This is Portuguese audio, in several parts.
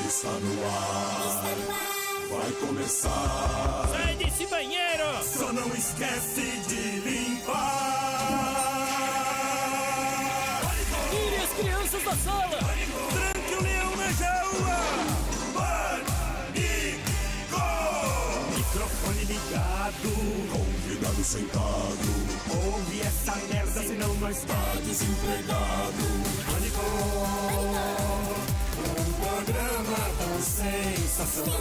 Está no ar. Vai começar. Sai desse banheiro! Só não esquece de limpar. Tire as crianças da sala! Tranque o leão na jaula. Pânico! Microfone ligado. Convidado sentado. Ouve essa merda, senão nós tá desempregado. Pânico! Um programa tão sensacional.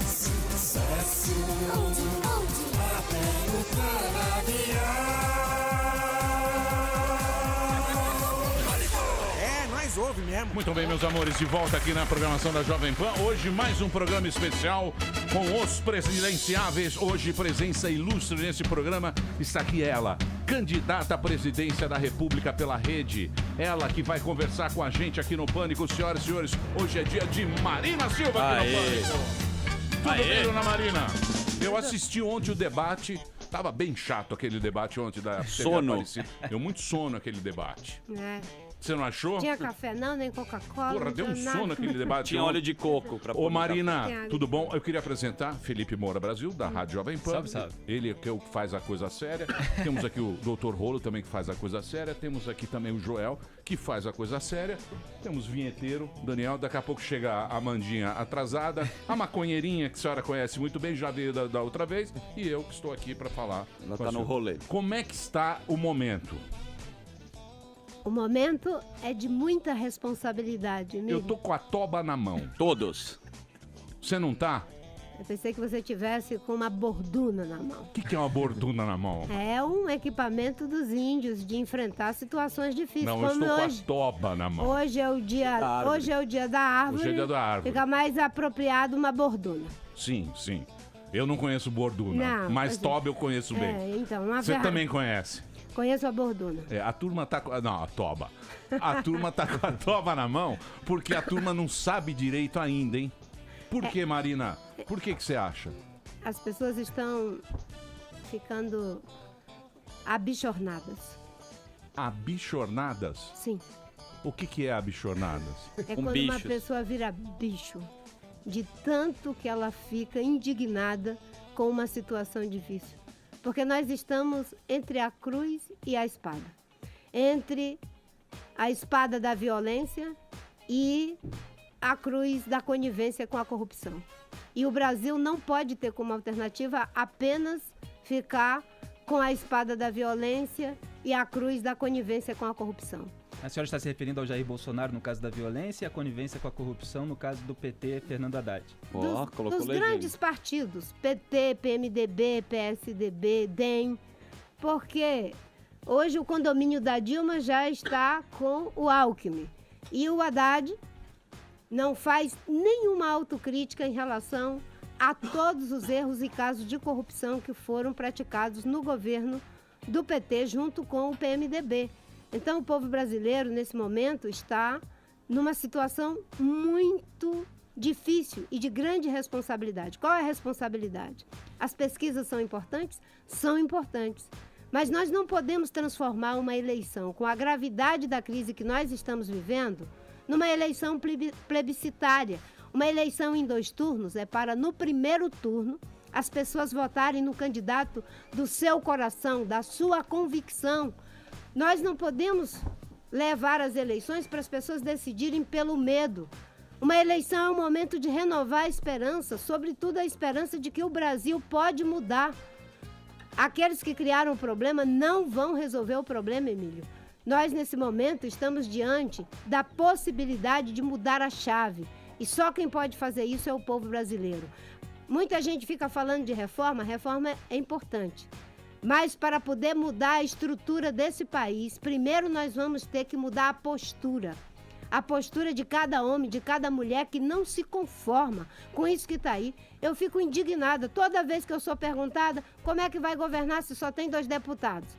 Sucesso até no canavial. Nós ouve mesmo. Muito bem, meus amores, de volta aqui na programação da Jovem Pan. Hoje mais um programa especial com os presidenciáveis. Hoje presença ilustre nesse programa está aqui ela, candidata à presidência da República pela Rede. Ela que vai conversar com a gente aqui no Pânico. Senhoras e senhores, hoje é dia de Marina Silva aqui no Pânico. Tudo bem, dona Marina? Eu assisti ontem o debate. Tava bem chato aquele debate ontem da Sono. Deu muito sono aquele debate. É. Você não achou? Tinha café não, nem Coca-Cola. Porra, deu um sono aquele debate. Tinha óleo de coco pra Ô Marina, Tem água. tudo bom? Eu queria apresentar Felipe Moura Brasil, da Rádio Jovem Pan. Salve, salve. Ele que é o que faz a coisa séria. Temos aqui o Dr. Rolo também que faz a coisa séria. Temos aqui também o Joel, que faz a coisa séria. Temos o vinheteiro, Daniel. Daqui a pouco chega a Amandinha atrasada. A maconheirinha, que a senhora conhece muito bem, já veio da outra vez. E eu que estou aqui para falar. Ela com a tá no senhora. rolê. Como é que está o momento? O momento é de muita responsabilidade, Emílio. Eu tô com a toba na mão. Todos. Você não tá? Eu pensei que você tivesse com uma borduna na mão. O que é uma borduna na mão? É um equipamento dos índios de enfrentar situações difíceis. Não, eu como estou hoje. com a toba na mão. Hoje é o dia da árvore. Hoje é o dia da árvore. Hoje é dia da árvore. Fica mais apropriado uma borduna. Sim, sim. Eu não conheço borduna, Não, mas toba eu conheço bem. É, então, uma Você verra- também conhece. Conheço a borduna. É, a turma tá com... Não, a toba. A turma tá com a toba na mão porque a turma não sabe direito ainda, hein? Por que, Marina? Por que você acha? As pessoas estão ficando abichornadas. Abichornadas? Sim. O que é abichornadas? É Com quando uma bichos. pessoa vira bicho, de tanto que ela fica indignada com uma situação difícil. Porque nós estamos entre a cruz e a espada. Entre a espada da violência e a cruz da conivência com a corrupção. E o Brasil não pode ter como alternativa apenas ficar com a espada da violência e a cruz da conivência com a corrupção. A senhora está se referindo ao Jair Bolsonaro no caso da violência e a conivência com a corrupção no caso do PT Fernando Haddad. Ó, colocou dos legenda. grandes partidos, PT, PMDB, PSDB, DEM, porque hoje o condomínio da Dilma já está com o Alckmin. E o Haddad não faz nenhuma autocrítica em relação a todos os erros e casos de corrupção que foram praticados no governo do PT junto com o PMDB. Então o povo brasileiro, nesse momento, está numa situação muito difícil e de grande responsabilidade. Qual é a responsabilidade? As pesquisas são importantes? São importantes. Mas nós não podemos transformar uma eleição com a gravidade da crise que nós estamos vivendo numa eleição plebiscitária. Uma eleição em 2 turnos é para, no primeiro turno, as pessoas votarem no candidato do seu coração, da sua convicção. Nós não podemos levar as eleições para as pessoas decidirem pelo medo. Uma eleição é um momento de renovar a esperança, sobretudo a esperança de que o Brasil pode mudar. Aqueles que criaram o problema não vão resolver o problema, Emílio. Nós, nesse momento, estamos diante da possibilidade de mudar a chave. E só quem pode fazer isso é o povo brasileiro. Muita gente fica falando de reforma, reforma é importante. Mas para poder mudar a estrutura desse país, primeiro nós vamos ter que mudar a postura. A postura de cada homem, de cada mulher que não se conforma com isso que está aí. Eu fico indignada toda vez que eu sou perguntada como é que vai governar se só tem 2 deputados.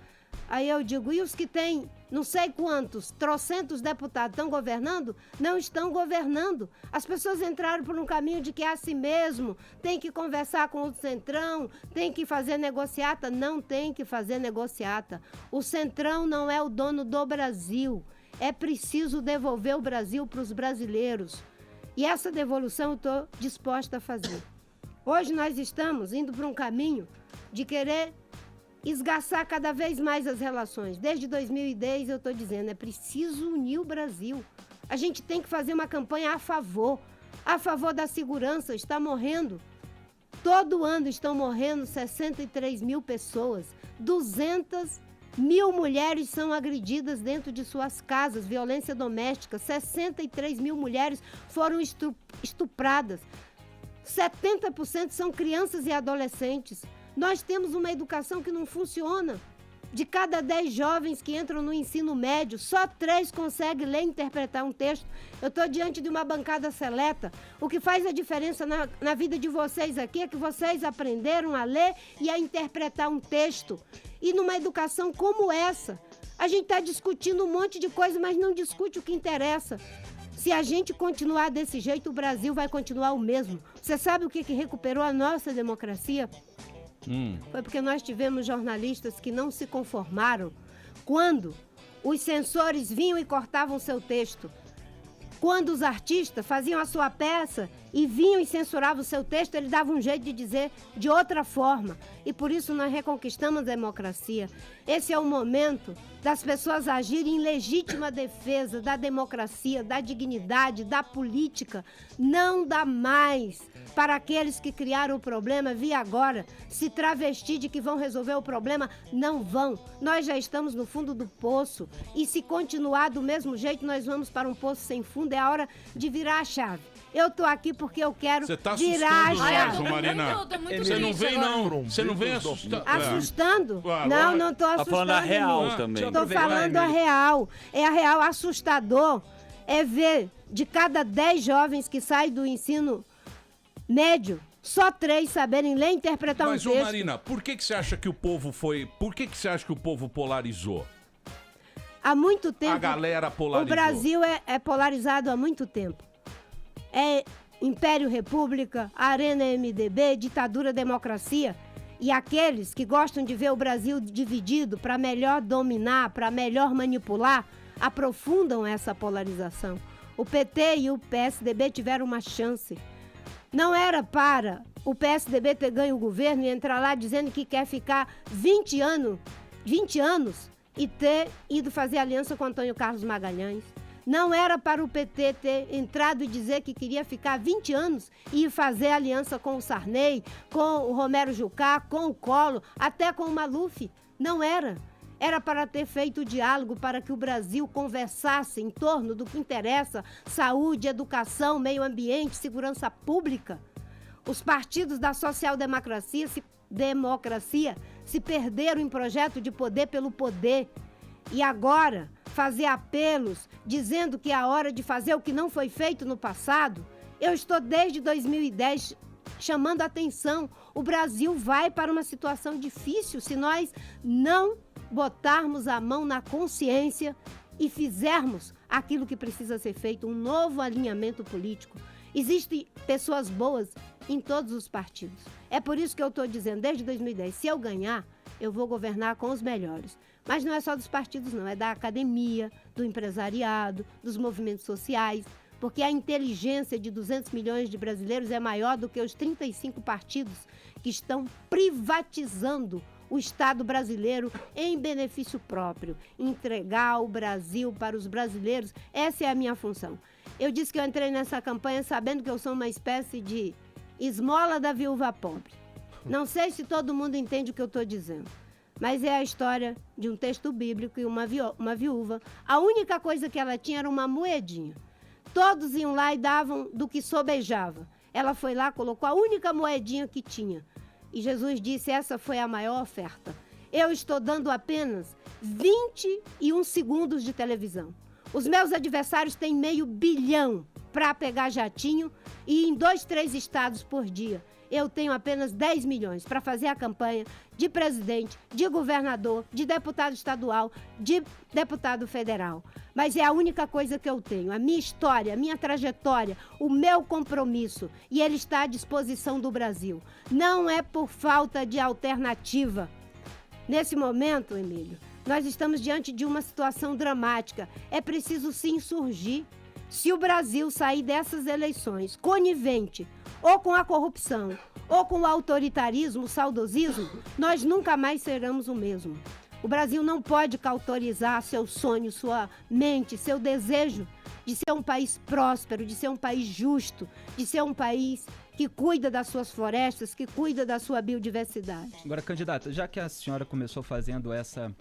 Aí eu digo, e os que têm não sei quantos, trocentos deputados estão governando? Não estão governando. As pessoas entraram por um caminho de que é assim mesmo, tem que conversar com o Centrão, tem que fazer negociata. Não tem que fazer negociata. O Centrão não é o dono do Brasil. É preciso devolver o Brasil para os brasileiros. E essa devolução eu estou disposta a fazer. Hoje nós estamos indo para um caminho de querer esgaçar cada vez mais as relações. Desde 2010 eu estou dizendo, é preciso unir o Brasil. A gente tem que fazer uma campanha a favor da segurança. Está morrendo, todo ano estão morrendo 63 mil pessoas, 200 mil mulheres são agredidas dentro de suas casas, violência doméstica, 63 mil mulheres foram estupradas, 70% são crianças e adolescentes. Nós temos uma educação que não funciona. De cada 10 jovens que entram no ensino médio, só 3 conseguem ler e interpretar um texto. Eu estou diante de uma bancada seleta. O que faz a diferença na vida de vocês aqui é que vocês aprenderam a ler e a interpretar um texto. E numa educação como essa, a gente está discutindo um monte de coisa, mas não discute o que interessa. Se a gente continuar desse jeito, o Brasil vai continuar o mesmo. Você sabe o que recuperou a nossa democracia? Foi porque nós tivemos jornalistas que não se conformaram quando os censores vinham e cortavam seu texto. Quando os artistas faziam a sua peça e vinham e censuravam o seu texto, eles davam um jeito de dizer de outra forma. E por isso nós reconquistamos a democracia. Esse é o momento das pessoas agirem em legítima defesa da democracia, da dignidade, da política. Não dá mais para aqueles que criaram o problema vir agora se travestir de que vão resolver o problema. Não vão. Nós já estamos no fundo do poço. E se continuar do mesmo jeito, nós vamos para um poço sem fundo. É a hora de virar a chave. Eu tô aqui porque eu quero virar a chave. Mesmo, Marina. Você não vem, não. Você não vem assustando. Assustando? Ué, não, não tô assustando. Tá falando a real não. também. Tô falando a real. É a real. Assustador é ver de cada 10 jovens que saem do ensino médio, só 3 saberem ler e interpretar um texto. Mas, Marina, por que você acha que o povo foi... Por que você acha que o povo polarizou? Há muito tempo. A galera polarizou. O Brasil é polarizado há muito tempo. É Império República, Arena MDB, ditadura democracia. E aqueles que gostam de ver o Brasil dividido para melhor dominar, para melhor manipular, aprofundam essa polarização. O PT e o PSDB tiveram uma chance. Não era para o PSDB ter ganho o governo e entrar lá dizendo que quer ficar 20 anos e ter ido fazer aliança com Antônio Carlos Magalhães. Não era para o PT ter entrado e dizer que queria ficar 20 anos e fazer aliança com o Sarney, com o Romero Jucá, com o Collor, até com o Maluf. Não era. Era para ter feito o diálogo para que o Brasil conversasse em torno do que interessa: saúde, educação, meio ambiente, segurança pública. Os partidos da social-democracia se perderam em projeto de poder pelo poder. E agora, fazer apelos dizendo que é a hora de fazer o que não foi feito no passado. Eu estou desde 2010 chamando a atenção. O Brasil vai para uma situação difícil se nós não botarmos a mão na consciência e fizermos aquilo que precisa ser feito, um novo alinhamento político. Existem pessoas boas em todos os partidos. É por isso que eu estou dizendo, desde 2010, se eu ganhar, eu vou governar com os melhores. Mas não é só dos partidos, não. É da academia, do empresariado, dos movimentos sociais, porque a inteligência de 200 milhões de brasileiros é maior do que os 35 partidos que estão privatizando o Estado brasileiro em benefício próprio. Entregar o Brasil para os brasileiros, essa é a minha função. Eu disse que eu entrei nessa campanha sabendo que eu sou uma espécie de esmola da viúva pobre. Não sei se todo mundo entende o que eu estou dizendo, mas é a história de um texto bíblico e uma viúva. A única coisa que ela tinha era uma moedinha. Todos iam lá e davam do que sobejava. Ela foi lá, colocou a única moedinha que tinha. E Jesus disse, essa foi a maior oferta. Eu estou dando apenas 21 segundos de televisão. Os meus adversários têm $500 milhão para pegar jatinho e em 2, 3 estados por dia. Eu tenho apenas 10 milhões para fazer a campanha de presidente, de governador, de deputado estadual, de deputado federal. Mas é a única coisa que eu tenho, a minha história, a minha trajetória, o meu compromisso. E ele está à disposição do Brasil. Não é por falta de alternativa. Nesse momento, Emílio, Nós estamos diante de uma situação dramática. É preciso se insurgir. Se o Brasil sair dessas eleições conivente ou com a corrupção ou com o autoritarismo, o saudosismo, nós nunca mais seremos o mesmo. O Brasil não pode cauterizar seu sonho, sua mente, seu desejo de ser um país próspero, de ser um país justo, de ser um país que cuida das suas florestas, que cuida da sua biodiversidade. Agora, candidata, já que a senhora começou fazendo essa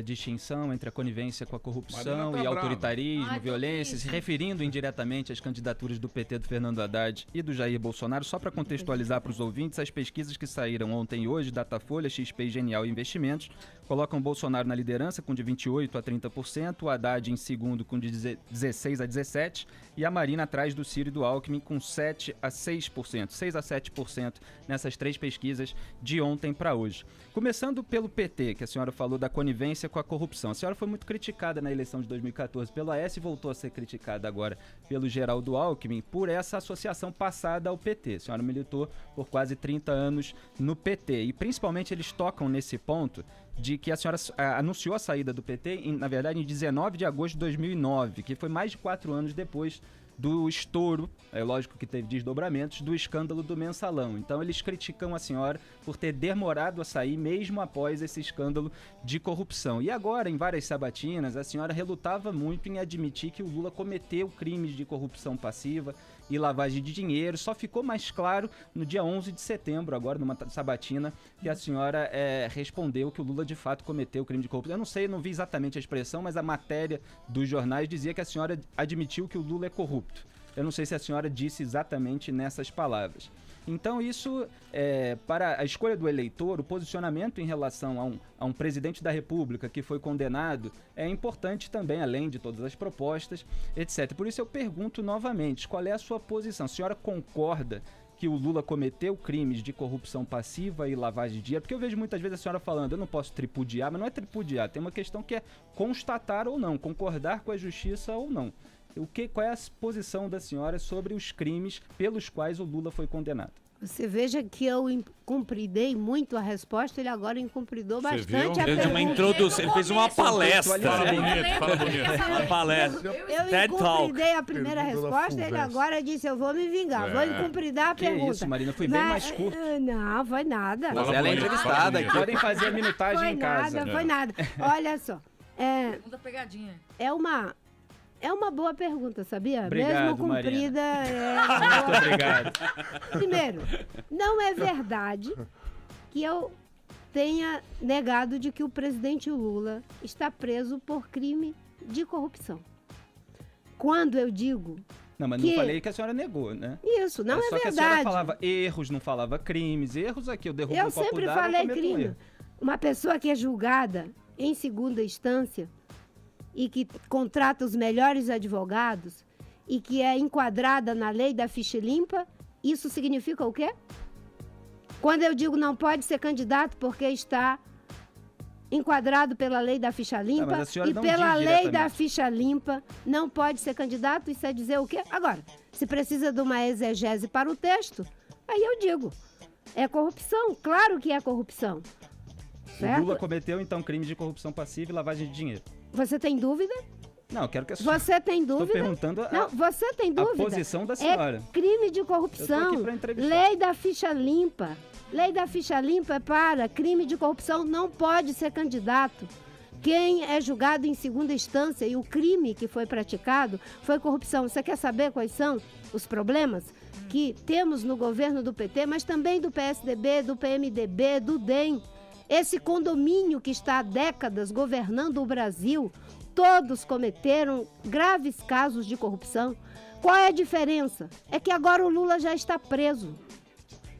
distinção entre a conivência com a corrupção Marina tá e autoritarismo, violência, se triste. referindo indiretamente às candidaturas do PT, do Fernando Haddad e do Jair Bolsonaro, só para contextualizar para os ouvintes, as pesquisas que saíram ontem e hoje, Datafolha, XP e Genial Investimentos, colocam Bolsonaro na liderança com de 28% a 30%, o Haddad em segundo com de 16% a 17% e a Marina atrás do Ciro e do Alckmin com 7% a 6%, 6% a 7% nessas três pesquisas de ontem para hoje. Começando pelo PT, que a senhora falou da conivência com a corrupção. A senhora foi muito criticada na eleição de 2014 pelo Aécio e voltou a ser criticada agora pelo Geraldo Alckmin por essa associação passada ao PT. A senhora militou por quase 30 anos no PT e principalmente eles tocam nesse ponto de que a senhora anunciou a saída do PT, na verdade, em 19 de agosto de 2009, que foi mais de 4 anos depois do estouro, é lógico que teve desdobramentos, do escândalo do Mensalão. Então eles criticam a senhora por ter demorado a sair mesmo após esse escândalo de corrupção. E agora, em várias sabatinas, a senhora relutava muito em admitir que o Lula cometeu crimes de corrupção passiva e lavagem de dinheiro. Só ficou mais claro no dia 11 de setembro, agora numa sabatina, que a senhora respondeu que o Lula de fato cometeu crime de corrupção. Eu não sei, não vi exatamente a expressão, mas a matéria dos jornais dizia que a senhora admitiu que o Lula é corrupto. Eu não sei se a senhora disse exatamente nessas palavras. Então isso, para a escolha do eleitor, o posicionamento em relação a um presidente da República que foi condenado é importante também, além de todas as propostas, etc. Por isso eu pergunto novamente, qual é a sua posição? A senhora concorda que o Lula cometeu crimes de corrupção passiva e lavagem de dinheiro? Porque eu vejo muitas vezes a senhora falando, eu não posso tripudiar, mas não é tripudiar, tem uma questão que é constatar ou não, concordar com a justiça ou não. Qual é a posição da senhora sobre os crimes pelos quais o Lula foi condenado? Você veja que eu incumpridei muito a resposta, ele agora incumpridou bastante a Ele fez uma pergunta. introdução, ele fez uma palestra. Fala bonito, fala bonito. Uma palestra. Eu TED Talk. incumpridei a primeira Pergunta da resposta, ele Fulvestre. agora disse, eu vou me vingar, vou incumpridar a Que pergunta. isso, Marina, foi bem mais curto. Não, foi nada. Mas ela é bonito, entrevistada fala aqui. bonito. Podem fazer a minutagem Foi em casa. nada, foi nada. Olha só, Segunda pegadinha. é uma boa pergunta, sabia? Obrigado, Mesmo comprida. Muito obrigado. Primeiro, não é verdade que eu tenha negado de que o presidente Lula está preso por crime de corrupção. Quando eu digo Não, mas Que- não falei que a senhora negou, né? isso, não é Só que a senhora verdade. falava erros, não falava crimes. Erros aqui, eu derrubo Eu um copo sempre d'água, falei cometo um crime. erro. Uma pessoa que é julgada em segunda instância e que contrata os melhores advogados e que é enquadrada na lei da ficha limpa, isso significa o quê? Quando eu digo não pode ser candidato porque está enquadrado pela lei da ficha limpa mas a senhora e não pela diz lei da diretamente. ficha limpa não pode ser candidato, isso é dizer o quê? Agora, se precisa de uma exegese para o texto, aí eu digo, é corrupção, claro que é corrupção. O Certo? Lula cometeu, então, crimes de corrupção passiva e lavagem de dinheiro. Você tem dúvida? Não, eu quero que a senhora... Você tem Estou dúvida? perguntando Não, você tem dúvida? posição da senhora. É crime de Eu corrupção. tô aqui pra entrevistar. Lei da ficha limpa. Lei da ficha limpa é para crime de corrupção, não pode ser candidato. Quem é julgado em segunda instância e o crime que foi praticado foi corrupção. Você quer saber quais são os problemas que temos no governo do PT, mas também do PSDB, do PMDB, do DEM? Esse condomínio que está há décadas governando o Brasil, todos cometeram graves casos de corrupção. Qual é a diferença? É que agora o Lula já está preso.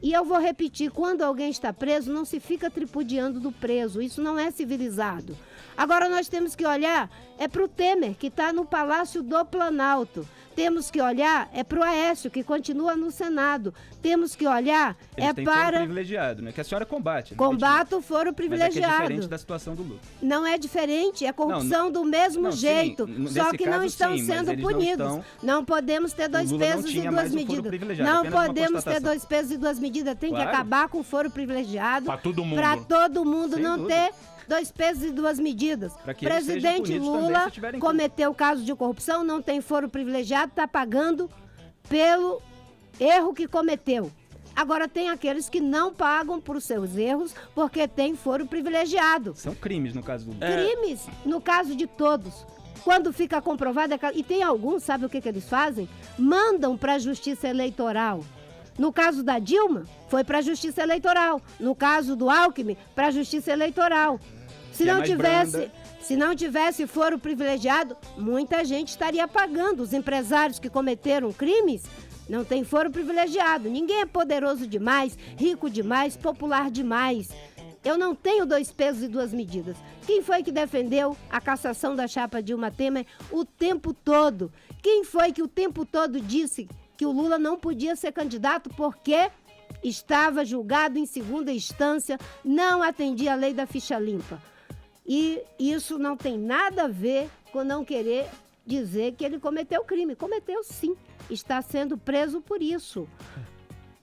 E eu vou repetir, quando alguém está preso, não se fica tripudiando do preso. Isso não é civilizado. Agora nós temos que olhar para o Temer, que está no Palácio do Planalto. Temos que olhar para o Aécio, que continua no Senado. Temos que olhar Eles têm foro para... privilegiado, né? Que a senhora combate. Combato o foro Mas é que é privilegiado. diferente da situação do Lula. Não é diferente, é corrupção do mesmo não, sim, jeito, nesse só que não caso, estão sim, mas sendo eles não punidos. estão- Não podemos ter dois Lula não pesos e tinha duas mais o foro medidas. privilegiado, Não apenas uma podemos ter constatação. dois pesos e duas medidas. Tem Claro. que acabar com o foro privilegiado Pra todo mundo. para todo mundo Sem não dúvida. ter 2 pesos e 2 medidas. Pra que eles sejam Presidente punidos também, Lula se tiverem cometeu caso de corrupção, não tem foro privilegiado, está pagando pelo erro que cometeu. Agora tem aqueles que não pagam por seus erros porque tem foro privilegiado. São crimes, no caso do Lula. Crimes, no caso de todos. Quando fica comprovado, e tem alguns, sabe o que eles fazem? Mandam para a Justiça Eleitoral. No caso da Dilma, foi para a Justiça Eleitoral. No caso do Alckmin, para a Justiça Eleitoral. Se não tivesse foro privilegiado, muita gente estaria pagando. Os empresários que cometeram crimes não têm foro privilegiado. Ninguém é poderoso demais, rico demais, popular demais. Eu não tenho 2 pesos e 2 medidas. Quem foi que defendeu a cassação da chapa Dilma Temer o tempo todo? Quem foi que o tempo todo disse que o Lula não podia ser candidato porque estava julgado em segunda instância, não atendia a lei da ficha limpa? E isso não tem nada a ver com não querer dizer que ele cometeu crime. Cometeu sim. Está sendo preso por isso.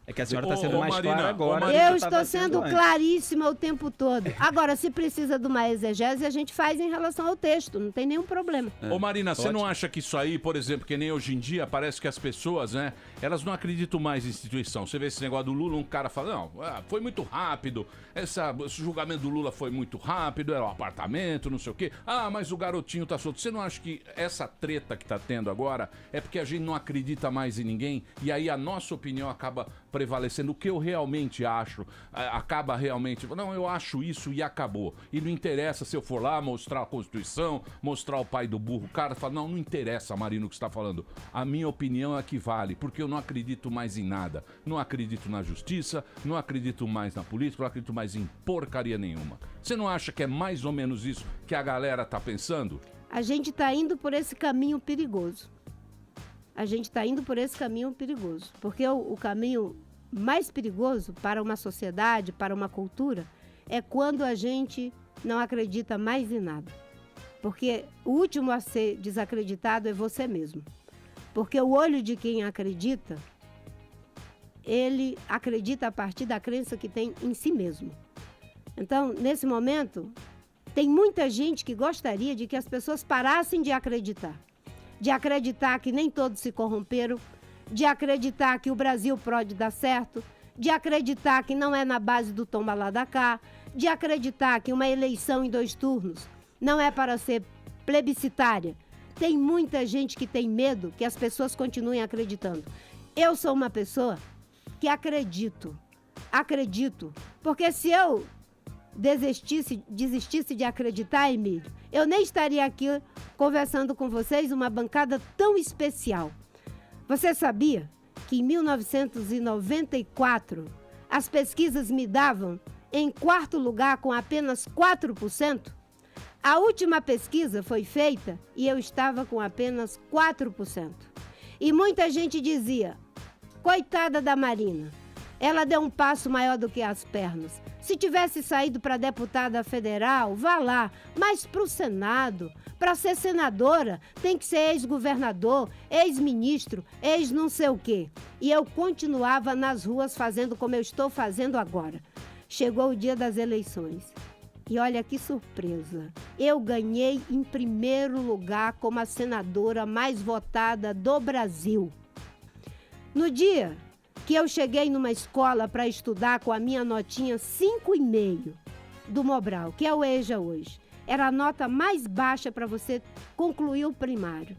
É que a senhora está sendo mais Marina, clara agora. Eu estou sendo claríssima o tempo todo. Agora, se precisa de uma exegese, a gente faz em relação ao texto. Não tem nenhum problema. Ô Marina, você não acha que isso aí, por exemplo, que nem hoje em dia, parece que as pessoas, né, elas não acreditam mais em instituição. Você vê esse negócio do Lula, um cara fala, não, foi muito rápido, esse julgamento do Lula foi muito rápido, era um apartamento, não sei o quê. Ah, mas o garotinho tá solto. Você não acha que essa treta que tá tendo agora é porque a gente não acredita mais em ninguém e aí a nossa opinião acaba prevalecendo? O que eu realmente acho, acaba realmente, não, eu acho isso e acabou. E não interessa se eu for lá mostrar a Constituição, mostrar o pai do burro. O cara fala, não interessa, Marino, o que você está falando. A minha opinião é que vale, porque eu não acredito mais em nada. Não acredito na justiça, não acredito mais na política, não acredito mais em porcaria nenhuma. Você não acha que é mais ou menos isso que a galera tá pensando? A gente está indo por esse caminho perigoso. Porque o caminho mais perigoso para uma sociedade, para uma cultura, é quando a gente não acredita mais em nada. Porque o último a ser desacreditado é você mesmo. Porque o olho de quem acredita, ele acredita a partir da crença que tem em si mesmo. Então, nesse momento, tem muita gente que gostaria de que as pessoas parassem de acreditar que nem todos se corromperam, de acreditar que o Brasil pode dar certo, de acreditar que não é na base do toma lá da cá, de acreditar que uma eleição em 2 turnos não é para ser plebiscitária. Tem muita gente que tem medo que as pessoas continuem acreditando. Eu sou uma pessoa que acredito, porque se eu desistisse de acreditar, Emílio, eu nem estaria aqui conversando com vocês, uma bancada tão especial. Você sabia que em 1994 as pesquisas me davam em 4º lugar com apenas 4%? A última pesquisa foi feita e eu estava com apenas 4%. E muita gente dizia, coitada da Marina, ela deu um passo maior do que as pernas. Se tivesse saído para deputada federal, vá lá, mas para o Senado, para ser senadora, tem que ser ex-governador, ex-ministro, ex-não sei o quê. E eu continuava nas ruas fazendo como eu estou fazendo agora. Chegou o dia das eleições. E olha que surpresa, eu ganhei em 1º lugar como a senadora mais votada do Brasil. No dia que eu cheguei numa escola para estudar com a minha notinha 5,5 do Mobral, que é o EJA hoje, era a nota mais baixa para você concluir o primário.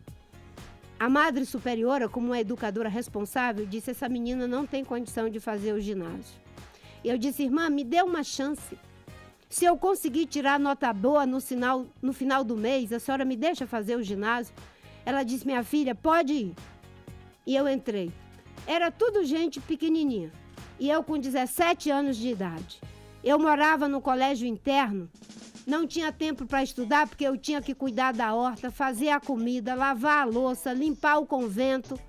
A madre superiora, como uma educadora responsável, disse, essa menina não tem condição de fazer o ginásio. Eu disse, irmã, me dê uma chance. Se eu conseguir tirar nota boa no final do mês, a senhora me deixa fazer o ginásio? Ela disse, minha filha, pode ir. E eu entrei. Era tudo gente pequenininha. E eu com 17 anos de idade. Eu morava no colégio interno. Não tinha tempo para estudar porque eu tinha que cuidar da horta, fazer a comida, lavar a louça, limpar o convento.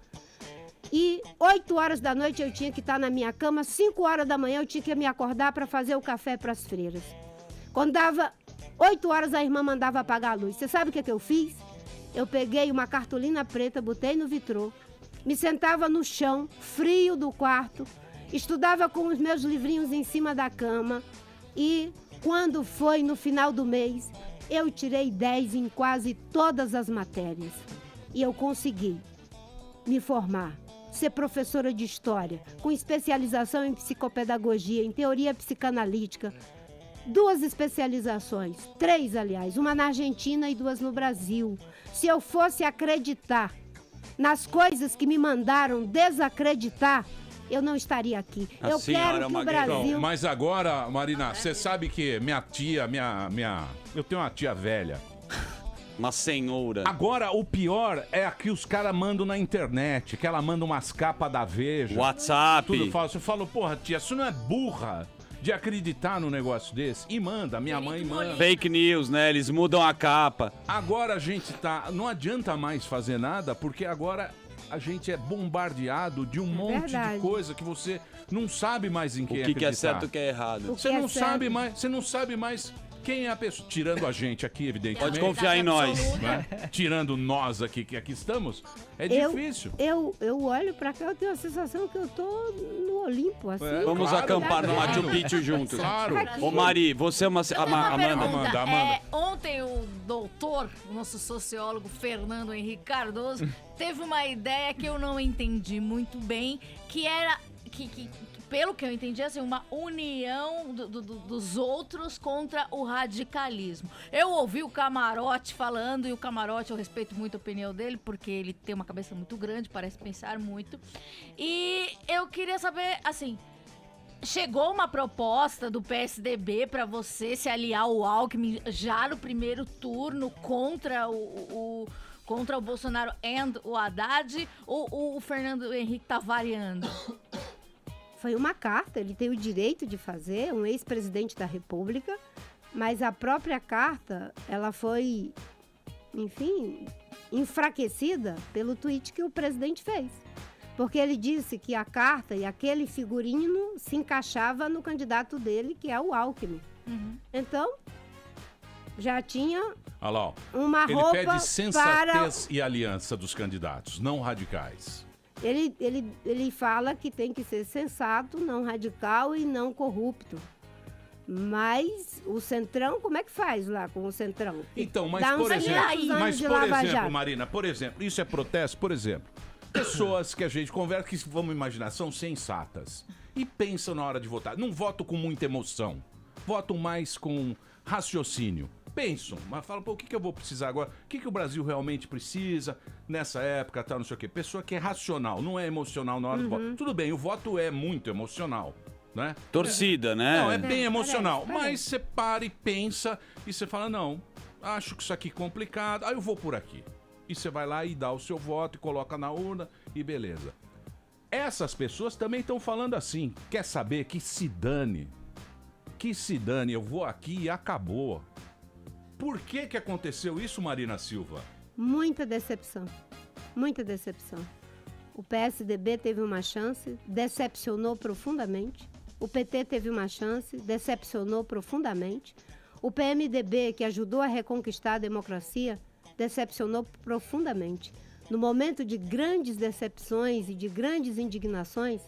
E 8 horas da noite eu tinha que estar na minha cama, 5 horas da manhã eu tinha que me acordar para fazer o café para as freiras. Quando dava 8 horas a irmã mandava apagar a luz. Você sabe o que eu fiz? Eu peguei uma cartolina preta, botei no vitrô, me sentava no chão, frio do quarto, estudava com os meus livrinhos em cima da cama e Quando foi no final do mês, eu tirei 10 em quase todas as matérias. E eu consegui me formar, ser professora de história, com especialização em psicopedagogia, em teoria psicanalítica. 2 especializações, 3 aliás, uma na Argentina e 2 no Brasil. Se eu fosse acreditar nas coisas que me mandaram desacreditar, eu não estaria aqui. Eu quero que o Brasil... Mas agora, Marina, você sabe que minha tia, eu tenho uma tia velha. Uma senhora. Agora, o pior é que os caras mandam na internet, que ela manda umas capas da Veja. WhatsApp. Tudo falso. Eu falo, porra, tia, você não é burra de acreditar num negócio desse? E manda, minha mãe manda. Fake news, né? Eles mudam a capa. Agora a gente tá... Não adianta mais fazer nada, porque agora a gente é bombardeado de um monte de coisa que você não sabe mais em quem acreditar. O que é certo e o que é errado. Você não sabe mais, você não sabe mais quem é a pessoa. Tirando a gente aqui, evidentemente. Pode confiar em nós. Né? Tirando nós aqui, que aqui estamos, é difícil. Eu olho pra cá, eu tenho a sensação que eu tô no Olimpo, assim. Vamos acampar no Machu Picchu juntos. Claro. Ô Mari, você é uma... Amanda. Ontem o doutor, o nosso sociólogo Fernando Henrique Cardoso, teve uma ideia que eu não entendi muito bem, que era... que pelo que eu entendi, assim, uma união dos outros contra o radicalismo. Eu ouvi o Camarote falando, e o Camarote, eu respeito muito a opinião dele, porque ele tem uma cabeça muito grande, parece pensar muito. E eu queria saber, assim, chegou uma proposta do PSDB para você se aliar ao Alckmin já no primeiro turno contra contra o Bolsonaro e o Haddad, ou o Fernando Henrique tá variando? Foi uma carta, ele tem o direito de fazer, um ex-presidente da República, mas a própria carta, ela foi, enfim, enfraquecida pelo tweet que o presidente fez. Porque ele disse que a carta e aquele figurino se encaixava no candidato dele, que é o Alckmin. Então, já tinha uma roupa ele pede sensatez e aliança dos candidatos, não radicais. Ele fala que tem que ser sensato, não radical e não corrupto. Mas o Centrão, como é que faz lá com o Centrão? Então, mas por exemplo, Marina, por exemplo, isso é protesto, por exemplo. Pessoas que a gente conversa, que vamos imaginar, são sensatas e pensam na hora de votar. Não votam com muita emoção, votam mais com raciocínio. Pensam, mas falam, pô, o que eu vou precisar agora? O que o Brasil realmente precisa nessa época, tal, não sei o quê. Pessoa que é racional, não é emocional na hora do voto. Tudo bem, o voto é muito emocional, né? Torcida, né? Não, é bem emocional. Mas você para e pensa e você fala, não, acho que isso aqui é complicado, aí eu vou por aqui. E você vai lá e dá o seu voto e coloca na urna e beleza. Essas pessoas também estão falando assim, quer saber que se dane. Que se dane, eu vou aqui e acabou. Por que aconteceu isso, Marina Silva? Muita decepção. Muita decepção. O PSDB teve uma chance, decepcionou profundamente. O PT teve uma chance, decepcionou profundamente. O PMDB, que ajudou a reconquistar a democracia, decepcionou profundamente. No momento de grandes decepções e de grandes indignações,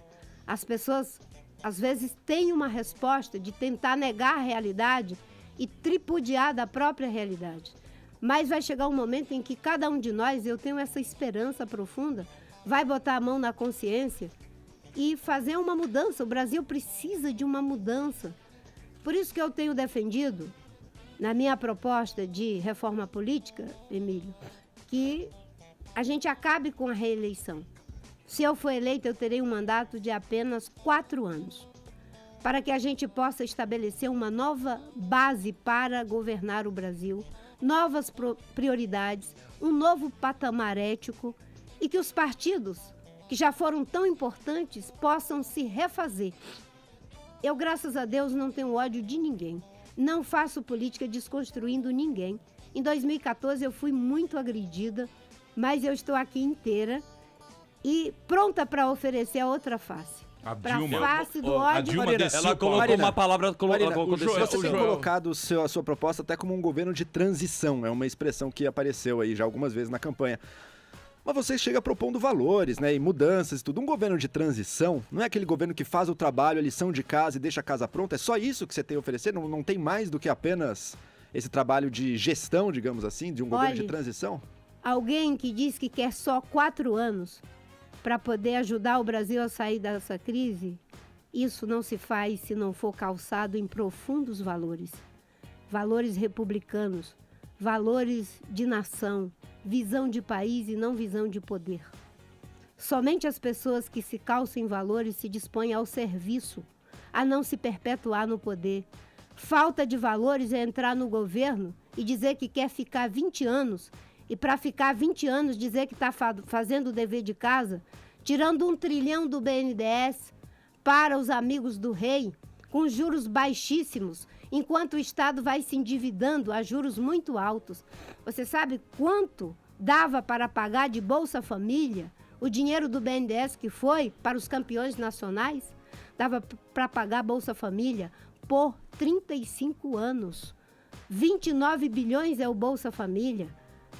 as pessoas, às vezes, têm uma resposta de tentar negar a realidade e tripudiar da própria realidade. Mas vai chegar um momento em que cada um de nós, eu tenho essa esperança profunda, vai botar a mão na consciência e fazer uma mudança. O Brasil precisa de uma mudança. Por isso que eu tenho defendido, na minha proposta de reforma política, Emílio, que a gente acabe com a reeleição. Se eu for eleita, eu terei um mandato de apenas 4 anos. Para que a gente possa estabelecer uma nova base para governar o Brasil, novas prioridades, um novo patamar ético e que os partidos, que já foram tão importantes, possam se refazer. Eu, graças a Deus, não tenho ódio de ninguém. Não faço política desconstruindo ninguém. Em 2014 eu fui muito agredida, mas eu estou aqui inteira e pronta para oferecer a outra face. A Dilma, face do ódio. A Dilma desceu, ela colocou uma palavra... Você tem colocado a sua proposta até como um governo de transição. É uma expressão que apareceu aí já algumas vezes na campanha. Mas você chega propondo valores, né, e mudanças e tudo. Um governo de transição não é aquele governo que faz o trabalho, a lição de casa e deixa a casa pronta. É só isso que você tem a oferecer? Não tem mais do que apenas esse trabalho de gestão, digamos assim, de um governo de transição? Alguém que diz que quer só 4 anos para poder ajudar o Brasil a sair dessa crise, isso não se faz se não for calçado em profundos valores. Valores republicanos, valores de nação, visão de país e não visão de poder. Somente as pessoas que se calçam em valores se dispõem ao serviço, a não se perpetuar no poder. Falta de valores é entrar no governo e dizer que quer ficar 20 anos, e para ficar 20 anos dizer que está fazendo o dever de casa, tirando 1 trilhão do BNDES para os amigos do rei, com juros baixíssimos, enquanto o Estado vai se endividando a juros muito altos. Você sabe quanto dava para pagar de Bolsa Família o dinheiro do BNDES que foi para os campeões nacionais? Dava para pagar Bolsa Família por 35 anos. 29 bilhões é o Bolsa Família.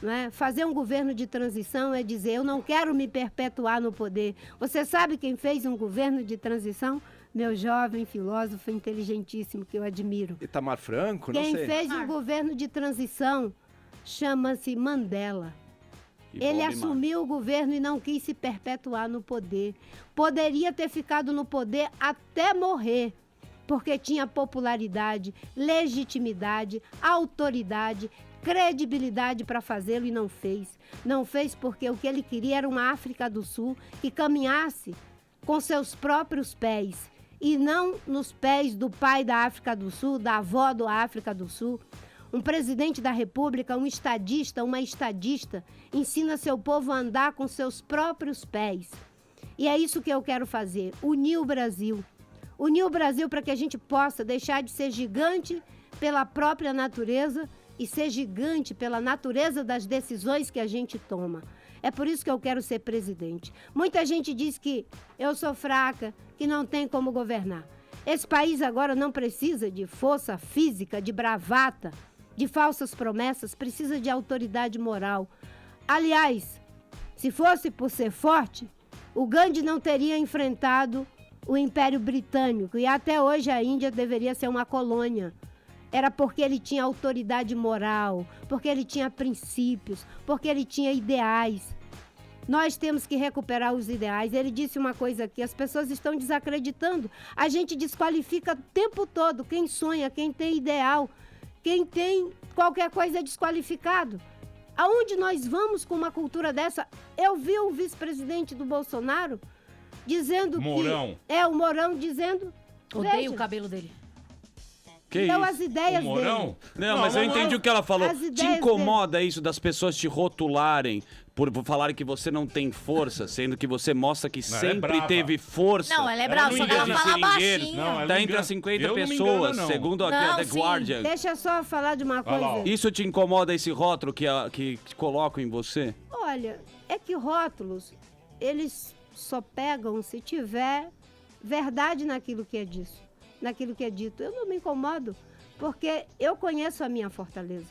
Não é? Fazer um governo de transição é dizer, eu não quero me perpetuar no poder. Você sabe quem fez um governo de transição? Meu jovem filósofo inteligentíssimo, que eu admiro. Itamar Franco, não sei. Quem fez um governo de transição chama-se Mandela. Ele assumiu o governo e não quis se perpetuar no poder. Poderia ter ficado no poder até morrer, porque tinha popularidade, legitimidade, autoridade, credibilidade para fazê-lo e não fez. Não fez porque o que ele queria era uma África do Sul que caminhasse com seus próprios pés e não nos pés do pai da África do Sul, da avó da África do Sul. Um presidente da República, um estadista, uma estadista, ensina seu povo a andar com seus próprios pés. E é isso que eu quero fazer, unir o Brasil. Unir o Brasil para que a gente possa deixar de ser gigante pela própria natureza e ser gigante pela natureza das decisões que a gente toma. É por isso que eu quero ser presidente. Muita gente diz que eu sou fraca, que não tem como governar. Esse país agora não precisa de força física, de bravata, de falsas promessas, precisa de autoridade moral. Aliás, se fosse por ser forte, o Gandhi não teria enfrentado o Império Britânico e até hoje a Índia deveria ser uma colônia. Era porque ele tinha autoridade moral, porque ele tinha princípios, porque ele tinha ideais. Nós temos que recuperar os ideais. Ele disse uma coisa aqui, as pessoas estão desacreditando. A gente desqualifica o tempo todo quem sonha, quem tem ideal, quem tem qualquer coisa é desqualificado. Aonde nós vamos com uma cultura dessa? Eu vi o vice-presidente do Bolsonaro dizendo Mourão. que... o Mourão dizendo... Odeio o cabelo dele. Que então isso? as ideias dele. Não, mas eu entendi o que ela falou. As Te ideias incomoda isso das pessoas te rotularem por falarem que você não tem força, sendo que você mostra que Não, ela é sempre brava. teve força? Não, ela é brava, só que ela fala baixinho. Não, ela Tá não entre engana. as 50 Eu não me pessoas, engano, não. segundo aqui a Não, The sim. Guardian. Deixa eu só falar de uma Olha lá, coisa. ó. Isso te incomoda, esse rótulo que colocam em você? Olha, é que rótulos, eles só pegam se tiver verdade naquilo que é disso, naquilo que é dito. Eu não me incomodo, porque eu conheço a minha fortaleza.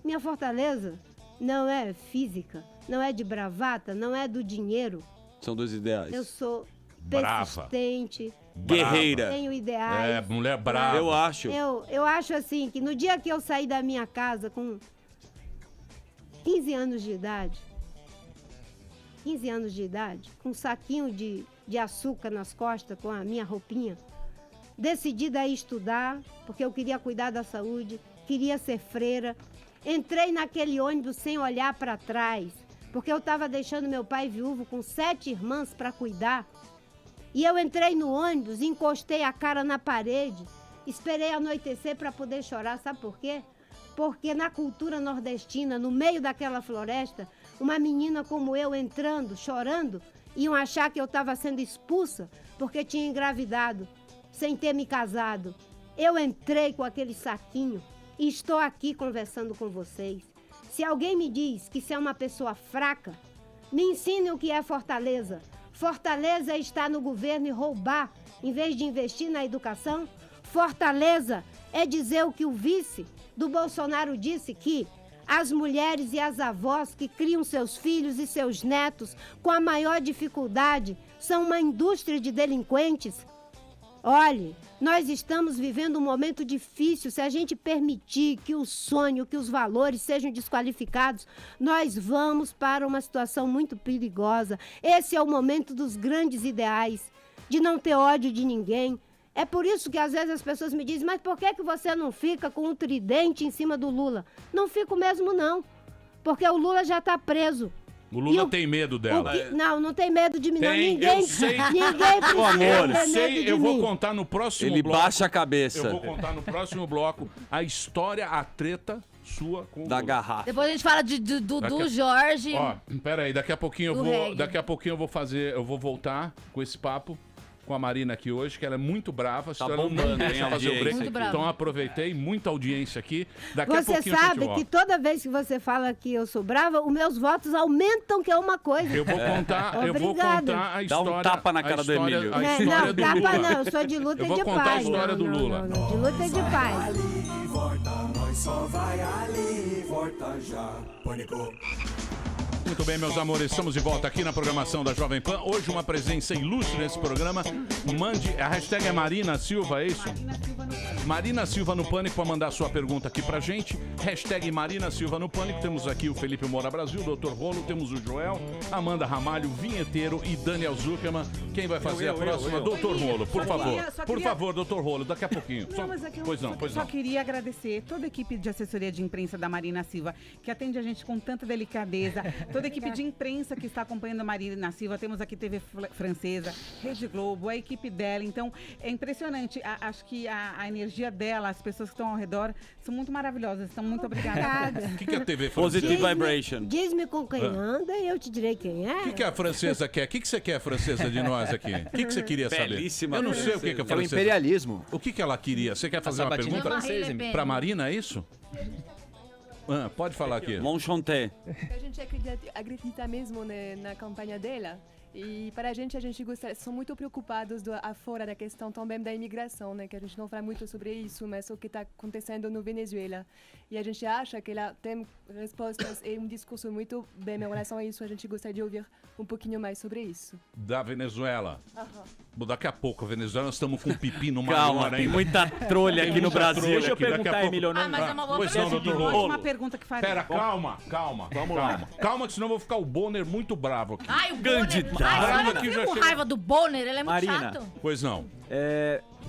Minha fortaleza não é física, não é de bravata, não é do dinheiro. São dois ideais. Eu sou Brava. persistente, Guerreira. tenho ideais. É, mulher brava. Eu acho. Eu acho assim, que no dia que eu saí da minha casa com 15 anos de idade, com um saquinho de açúcar nas costas, com a minha roupinha, decidida a estudar, porque eu queria cuidar da saúde, queria ser freira. Entrei naquele ônibus sem olhar para trás, porque eu estava deixando meu pai viúvo com 7 irmãs para cuidar. E eu entrei no ônibus, encostei a cara na parede, esperei anoitecer para poder chorar. Sabe por quê? Porque na cultura nordestina, no meio daquela floresta, uma menina como eu entrando, chorando, iam achar que eu estava sendo expulsa porque tinha engravidado, sem ter me casado. Eu entrei com aquele saquinho e estou aqui conversando com vocês. Se alguém me diz que você é uma pessoa fraca, me ensine o que é fortaleza. Fortaleza é estar no governo e roubar, em vez de investir na educação. Fortaleza é dizer o que o vice do Bolsonaro disse, que As mulheres e as avós que criam seus filhos e seus netos com a maior dificuldade são uma indústria de delinquentes? Olhe, nós estamos vivendo um momento difícil. Se a gente permitir que o sonho, que os valores sejam desqualificados, nós vamos para uma situação muito perigosa. Esse é o momento dos grandes ideais, de não ter ódio de ninguém. É por isso que às vezes as pessoas me dizem, mas por que você não fica com um tridente em cima do Lula? Não fico mesmo não, porque o Lula já está preso. O Lula tem medo dela. Não tem medo de mim, não. Ninguém, eu sei. Ninguém precisa ter medo de Eu vou mim. contar no próximo Ele bloco. baixa a cabeça. Eu vou contar no próximo bloco a história, a treta sua com o Da Lula. garrafa. Depois a gente fala de Dudu, Jorge. Ó, pera aí, daqui a pouquinho Do reggae. eu vou voltar com esse papo com a Marina aqui hoje, que ela é muito brava. Tá se ela não bombando, deixa hein, fazer o audiência break. Muito brava. Então aproveitei, muita audiência aqui. Daqui a Você pouquinho a gente sabe volta. que toda vez que você fala que eu sou brava, os meus votos aumentam, que é uma coisa. Eu vou contar, eu vou Obrigada. contar a Dá história. um tapa na cara do Emílio. A Né? história Não, do tapa Lula. não, eu sou de luta Eu e vou de contar paz. a história Não, do não, Lula. não, de luta e de paz. Ali, volta, nós só vai ali, volta já. Pânico. Muito bem, meus amores, estamos de volta aqui na programação da Jovem Pan. Hoje uma presença ilustre nesse programa. Mande, a hashtag é Marina Silva, é isso? Marina Silva no Pânico para mandar sua pergunta aqui pra gente. Hashtag Marina Silva no Pânico. Temos aqui o Felipe Moura Brasil, o Dr. Rolo, temos o Joel, Amanda Ramalho, Vinheteiro e Daniel Zuckerman. Quem vai fazer a próxima? Dr. Rolo, por favor. Por favor, Dr. Rolo, daqui a pouquinho. Pois não. Só queria agradecer toda a equipe de assessoria de imprensa da Marina Silva, que atende a gente com tanta delicadeza. Toda a equipe de imprensa que está acompanhando a Marina Silva. Temos aqui TV Francesa, Rede Globo, a equipe dela. Então, é impressionante. Acho que a energia dela, as pessoas que estão ao redor, são muito maravilhosas. Então, muito obrigada. O que é a TV francesa? Positive Vibration. Diz-me com quem anda e eu te direi quem é. O que a francesa quer? O que você quer, francesa, de nós aqui? O que você queria saber? Belíssima Eu não sei o que a É o francesa... imperialismo. O que ela queria? Você quer fazer uma sabatina pergunta francesa, francesa, Marine Le pra Pen. Marina, é isso? Pode falar aqui. Monchanté. A gente acredita mesmo na campanha dela. E para a gente são muito preocupados fora da questão também da imigração, né? Que a gente não fala muito sobre isso, mas o que está acontecendo no Venezuela. E a gente acha que ela tem respostas e um discurso muito bem em relação a isso. A gente gostaria de ouvir um pouquinho mais sobre isso. Da Venezuela. Bom, daqui a pouco, a Venezuela, nós estamos com um pepino Calma, maior tem ainda. muita trolha aqui no Brasil. Deixa eu perguntar, Emílio. Ah, mas é uma boa Pois não, pergunta. doutor Uma Rolo. última pergunta que faria. Pera, calma. Vamos lá. Calma, que senão eu vou ficar o Bonner muito bravo aqui. Ai, o Bonner. Candidato. Ai, Brava olha, que eu já fico com chega. raiva do Bonner, ele é muito Marina. chato. Pois não.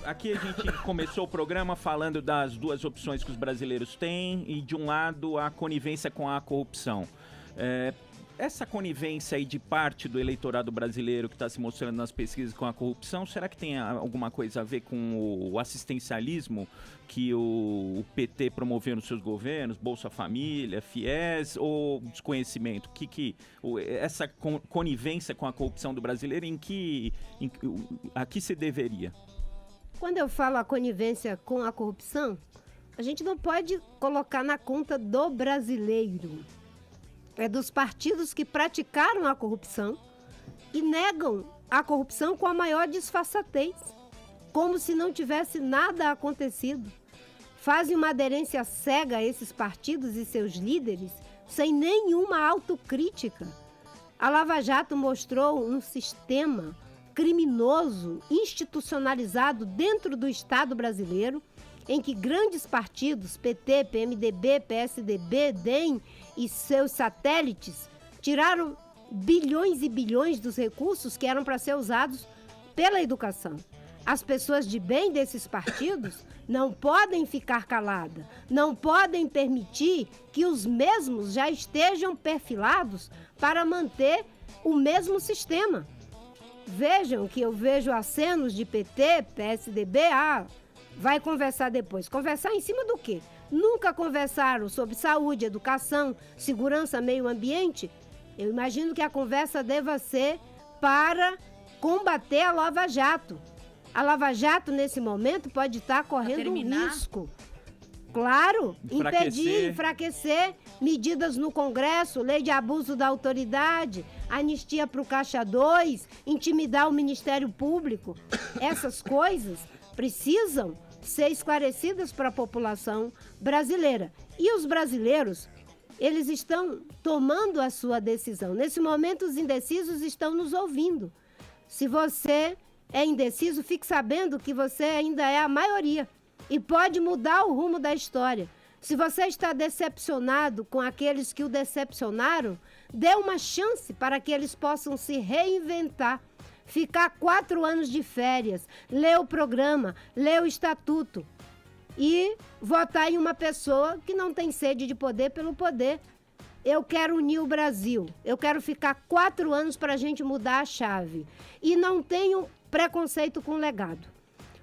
Aqui a gente começou o programa falando das duas opções que os brasileiros têm e, de um lado, a conivência com a corrupção. Essa conivência aí de parte do eleitorado brasileiro que está se mostrando nas pesquisas com a corrupção, será que tem alguma coisa a ver com o assistencialismo que o PT promoveu nos seus governos, Bolsa Família, FIES, ou desconhecimento? Essa conivência com a corrupção do brasileiro, a que se deveria? Quando eu falo a conivência com a corrupção, a gente não pode colocar na conta do brasileiro. É dos partidos que praticaram a corrupção e negam a corrupção com a maior disfarçatez, como se não tivesse nada acontecido. Fazem uma aderência cega a esses partidos e seus líderes sem nenhuma autocrítica. A Lava Jato mostrou um sistema criminoso institucionalizado dentro do Estado brasileiro, em que grandes partidos, PT, PMDB, PSDB, DEM e seus satélites, tiraram bilhões e bilhões dos recursos que eram para ser usados pela educação. As pessoas de bem desses partidos não podem ficar caladas, não podem permitir que os mesmos já estejam perfilados para manter o mesmo sistema. Vejam que eu vejo acenos de PT, PSDB, vai conversar depois. Conversar em cima do quê? Nunca conversaram sobre saúde, educação, segurança, meio ambiente? Eu imagino que a conversa deva ser para combater a Lava Jato. A Lava Jato, nesse momento, pode estar correndo um risco. Claro, impedir, enfraquecer medidas no Congresso, lei de abuso da autoridade, anistia para o Caixa 2, intimidar o Ministério Público. Essas coisas precisam ser esclarecidas para a população brasileira. E os brasileiros eles estão tomando a sua decisão. Nesse momento, os indecisos estão nos ouvindo. Se você é indeciso, fique sabendo que você ainda é a maioria e pode mudar o rumo da história. Se você está decepcionado com aqueles que o decepcionaram, dê uma chance para que eles possam se reinventar. Ficar 4 anos de férias, ler o programa, ler o estatuto e votar em uma pessoa que não tem sede de poder pelo poder. Eu quero unir o Brasil. Eu quero ficar 4 anos para a gente mudar a chave. E não tenho preconceito com o legado.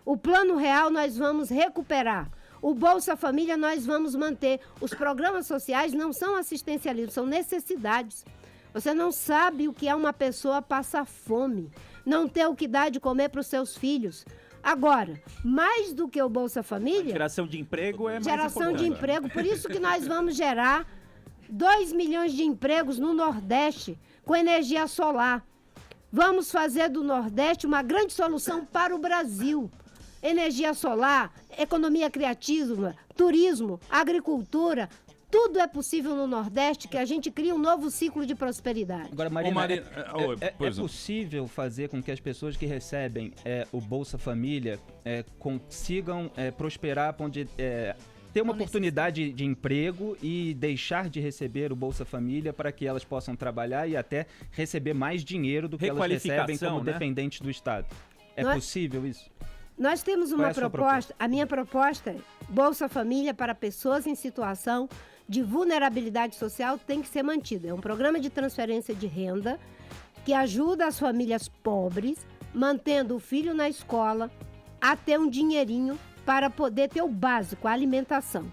O Plano Real nós vamos recuperar. O Bolsa Família nós vamos manter. Os programas sociais não são assistencialismo, são necessidades. Você não sabe o que é uma pessoa passar fome, não ter o que dar de comer para os seus filhos. Agora, mais do que o Bolsa Família... Geração de emprego é mais Geração importante. de emprego, por isso que nós vamos gerar 2 milhões de empregos no Nordeste com energia solar. Vamos fazer do Nordeste uma grande solução para o Brasil. Energia solar, economia criativa, turismo, agricultura, tudo é possível no Nordeste, que a gente cria um novo ciclo de prosperidade. Agora, Marina, é possível fazer com que as pessoas que recebem o Bolsa Família consigam prosperar, ter uma oportunidade de emprego e deixar de receber o Bolsa Família para que elas possam trabalhar e até receber mais dinheiro do que elas recebem como dependentes do Estado. É possível isso? Nós temos uma proposta, a minha proposta é Bolsa Família para pessoas em situação de vulnerabilidade social tem que ser mantida. É um programa de transferência de renda que ajuda as famílias pobres, mantendo o filho na escola, a ter um dinheirinho para poder ter o básico, a alimentação.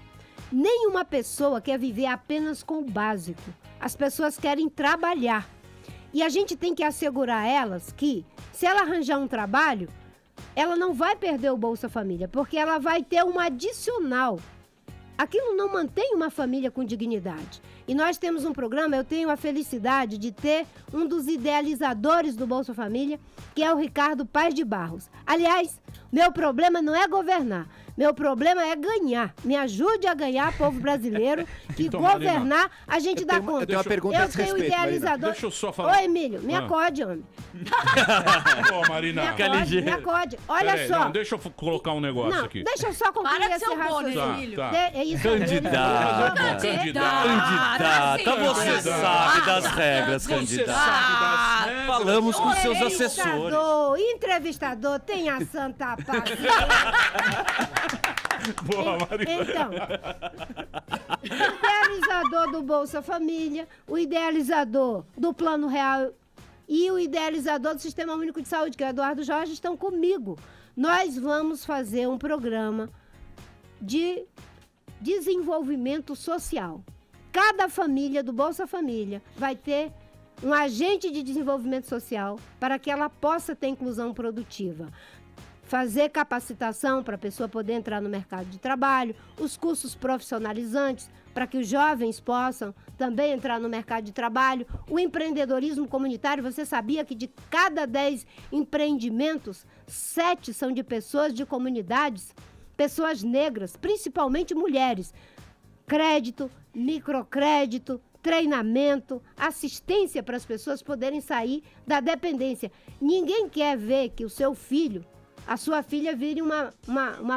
Nenhuma pessoa quer viver apenas com o básico. As pessoas querem trabalhar. E a gente tem que assegurar elas que, se ela arranjar um trabalho, ela não vai perder o Bolsa Família, porque ela vai ter um adicional. Aquilo não mantém uma família com dignidade. E nós temos um programa, eu tenho a felicidade de ter um dos idealizadores do Bolsa Família, que é o Ricardo Paz de Barros. Aliás, meu problema não é governar, meu problema é ganhar. Me ajude a ganhar, povo brasileiro, que Então, governar Marina, a gente dá conta. Eu tenho uma pergunta a esse tenho respeito, idealizador. Marina. Deixa eu só falar. Ô, Emílio, me acode, homem. Ô, Marina. Me acode. Olha Peraí, só. não, deixa eu colocar um negócio Não, aqui. deixa eu só concluir Para de esse ser um bônus, raciocínio. Emílio. Tá. É isso Candidata. Candidata, você sabe das regras, candidata. Falamos com seus assessores. Entrevistador, tenha santa paciência. Boa, Marina. Então, o idealizador do Bolsa Família, o idealizador do Plano Real e o idealizador do Sistema Único de Saúde, que é o Eduardo Jorge, estão comigo. Nós vamos fazer um programa de desenvolvimento social. Cada família do Bolsa Família vai ter um agente de desenvolvimento social para que ela possa ter inclusão produtiva. Fazer capacitação para a pessoa poder entrar no mercado de trabalho, os cursos profissionalizantes para que os jovens possam também entrar no mercado de trabalho, o empreendedorismo comunitário. Você sabia que de cada 10 empreendimentos, 7 são de pessoas de comunidades, pessoas negras, principalmente mulheres. Crédito, microcrédito, treinamento, assistência para as pessoas poderem sair da dependência. Ninguém quer ver que o seu filho, a sua filha, vire uma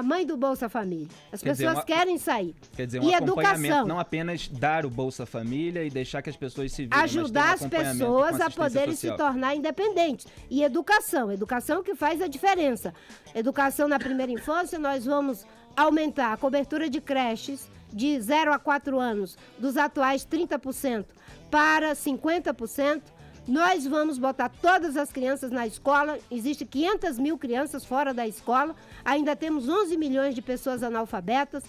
mãe do Bolsa Família. As pessoas querem sair. Quer dizer, e acompanhamento, educação. não apenas dar o Bolsa Família e deixar que as pessoas se virem, Ajudar mas as ter um acompanhamento pessoas com a assistência poderem social. se tornar independentes. E educação que faz a diferença. Educação na primeira infância, nós vamos aumentar a cobertura de creches de 0 a 4 anos, dos atuais 30% para 50%. Nós vamos botar todas as crianças na escola. Existem 500 mil crianças fora da escola. Ainda temos 11 milhões de pessoas analfabetas.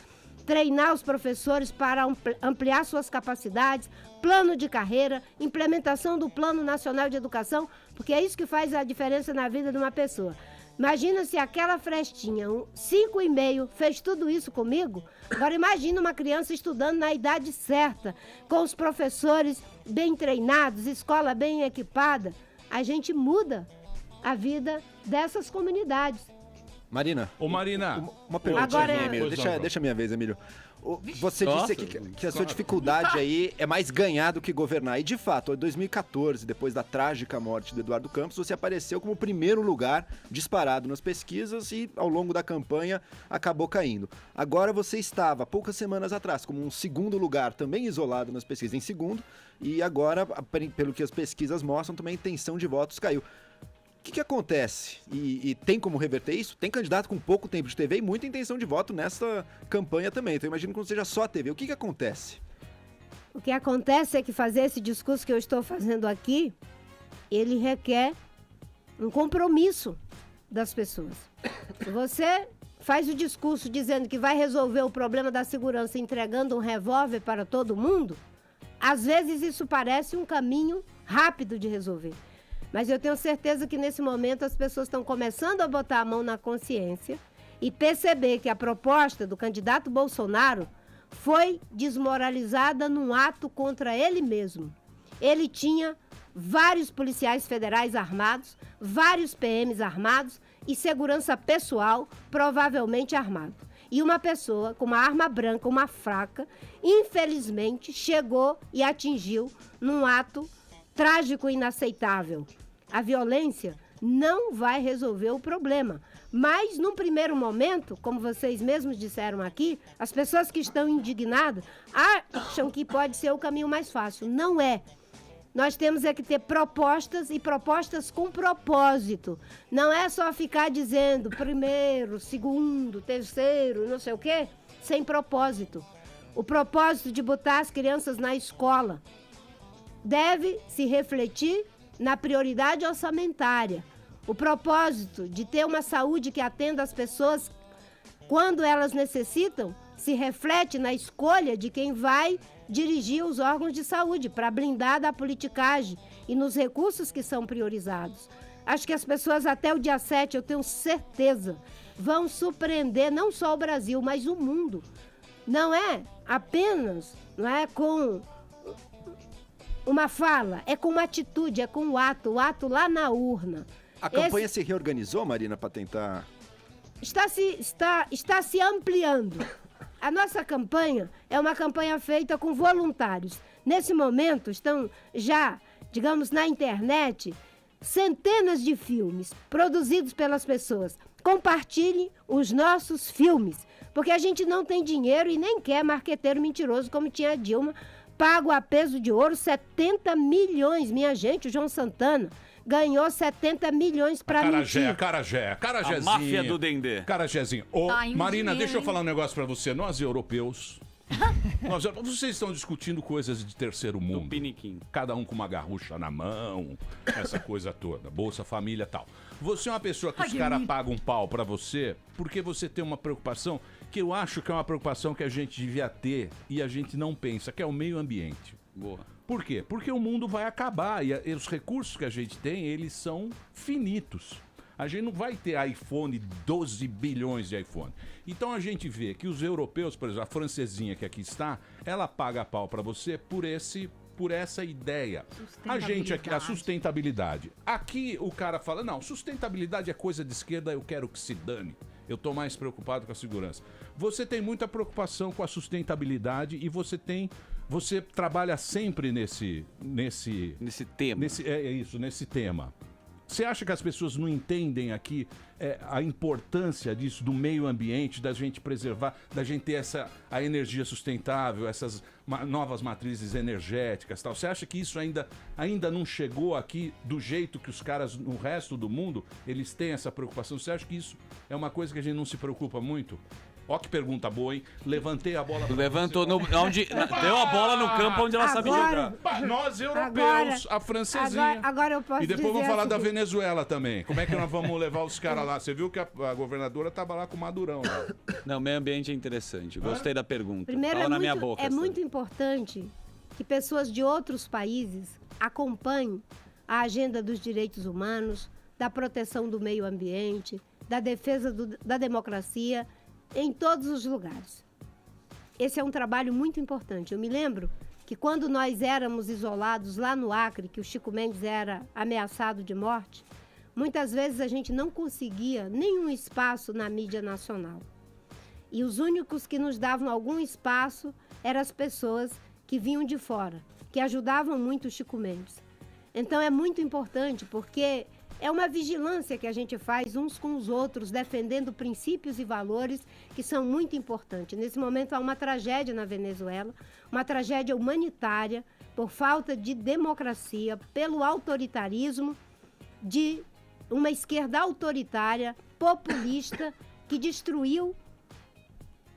Treinar os professores para ampliar suas capacidades, plano de carreira, implementação do Plano Nacional de Educação, porque é isso que faz a diferença na vida de uma pessoa. Imagina se aquela frestinha, 5,5, fez tudo isso comigo. Agora imagina uma criança estudando na idade certa, com os professores bem treinados, escola bem equipada. A gente muda a vida dessas comunidades. Marina. Ô, Marina. Uma pergunta. Agora Emílio. Deixa a minha vez, Emílio. Você disse aqui que a sua dificuldade aí é mais ganhar do que governar. E de fato, em 2014, depois da trágica morte do Eduardo Campos, você apareceu como primeiro lugar disparado nas pesquisas e ao longo da campanha acabou caindo. Agora você estava, poucas semanas atrás, como um segundo lugar, também isolado nas pesquisas em segundo, e agora, pelo que as pesquisas mostram, também a intenção de votos caiu. O que acontece? E tem como reverter isso? Tem candidato com pouco tempo de TV e muita intenção de voto nessa campanha também. Então eu imagino que não seja só a TV. O que acontece? O que acontece é que fazer esse discurso que eu estou fazendo aqui, ele requer um compromisso das pessoas. Você faz o discurso dizendo que vai resolver o problema da segurança entregando um revólver para todo mundo, às vezes isso parece um caminho rápido de resolver. Mas eu tenho certeza que nesse momento as pessoas estão começando a botar a mão na consciência e perceber que a proposta do candidato Bolsonaro foi desmoralizada num ato contra ele mesmo. Ele tinha vários policiais federais armados, vários PMs armados e segurança pessoal provavelmente armado. E uma pessoa com uma arma branca, uma faca, infelizmente chegou e atingiu num ato trágico e inaceitável. A violência não vai resolver o problema. Mas, num primeiro momento, como vocês mesmos disseram aqui, as pessoas que estão indignadas acham que pode ser o caminho mais fácil. Não é. Nós temos que ter propostas e propostas com propósito. Não é só ficar dizendo primeiro, segundo, terceiro, não sei o quê, sem propósito. O propósito de botar as crianças na escola deve se refletir na prioridade orçamentária. O propósito de ter uma saúde que atenda as pessoas quando elas necessitam se reflete na escolha de quem vai dirigir os órgãos de saúde para blindar da politicagem e nos recursos que são priorizados. Acho que as pessoas até o dia 7, eu tenho certeza, vão surpreender não só o Brasil, mas o mundo. Não é apenas, não é com uma fala, é com uma atitude, é com o ato lá na urna. A campanha se reorganizou, Marina, para tentar... Está se ampliando. A nossa campanha é uma campanha feita com voluntários. Nesse momento estão já, digamos, na internet, centenas de filmes produzidos pelas pessoas. Compartilhem os nossos filmes, porque a gente não tem dinheiro e nem quer marqueteiro mentiroso como tinha a Dilma, pago a peso de ouro 70 milhões. Minha gente, o João Santana ganhou 70 milhões para mentir. Carajézinho. A máfia do Dendê. Carajézinho. Ô, Tá indo Marina, dinheiro, deixa eu hein? falar um negócio pra você. Nós, europeus, vocês estão discutindo coisas de terceiro mundo. Piniquim. Cada um com uma garrucha na mão, essa coisa toda. Bolsa Família e tal. Você é uma pessoa que os caras pagam um pau pra você porque você tem uma preocupação que eu acho que é uma preocupação que a gente devia ter e a gente não pensa, que é o meio ambiente. Boa. Por quê? Porque o mundo vai acabar e os recursos que a gente tem, eles são finitos. A gente não vai ter iPhone, 12 bilhões de iPhone. Então a gente vê que os europeus, por exemplo, a francesinha que aqui está, ela paga pau para você por essa ideia. A gente aqui, a sustentabilidade. Aqui o cara fala, não, sustentabilidade é coisa de esquerda, eu quero que se dane. Eu tô mais preocupado com a segurança. Você tem muita preocupação com a sustentabilidade e você trabalha sempre nesse tema. Nesse tema. Você acha que as pessoas não entendem aqui a importância disso, do meio ambiente, da gente preservar, da gente ter a energia sustentável, essas novas matrizes energéticas e tal? Você acha que isso ainda não chegou aqui do jeito que os caras no resto do mundo, eles têm essa preocupação? Você acha que isso é uma coisa que a gente não se preocupa muito? Ó que pergunta boa, hein? Levantei a bola. Levantou deu a bola no campo onde ela sabe jogar. Nós europeus, a francesinha. Agora eu posso E depois dizer vamos falar o da seguinte. Venezuela também. Como é que nós vamos levar os caras lá? Você viu que a governadora tava lá com o Madurão. Né? Não, meio ambiente é interessante. Gostei da pergunta. Primeiro, Fala na minha boca. é muito importante que pessoas de outros países acompanhem a agenda dos direitos humanos, da proteção do meio ambiente, da defesa da democracia em todos os lugares. Esse é um trabalho muito importante. Eu me lembro que quando nós éramos isolados lá no Acre, que o Chico Mendes era ameaçado de morte, muitas vezes a gente não conseguia nenhum espaço na mídia nacional. E os únicos que nos davam algum espaço eram as pessoas que vinham de fora, que ajudavam muito o Chico Mendes. Então é muito importante, porque é uma vigilância que a gente faz uns com os outros, defendendo princípios e valores que são muito importantes. Nesse momento há uma tragédia na Venezuela, uma tragédia humanitária, por falta de democracia, pelo autoritarismo de uma esquerda autoritária, populista, que destruiu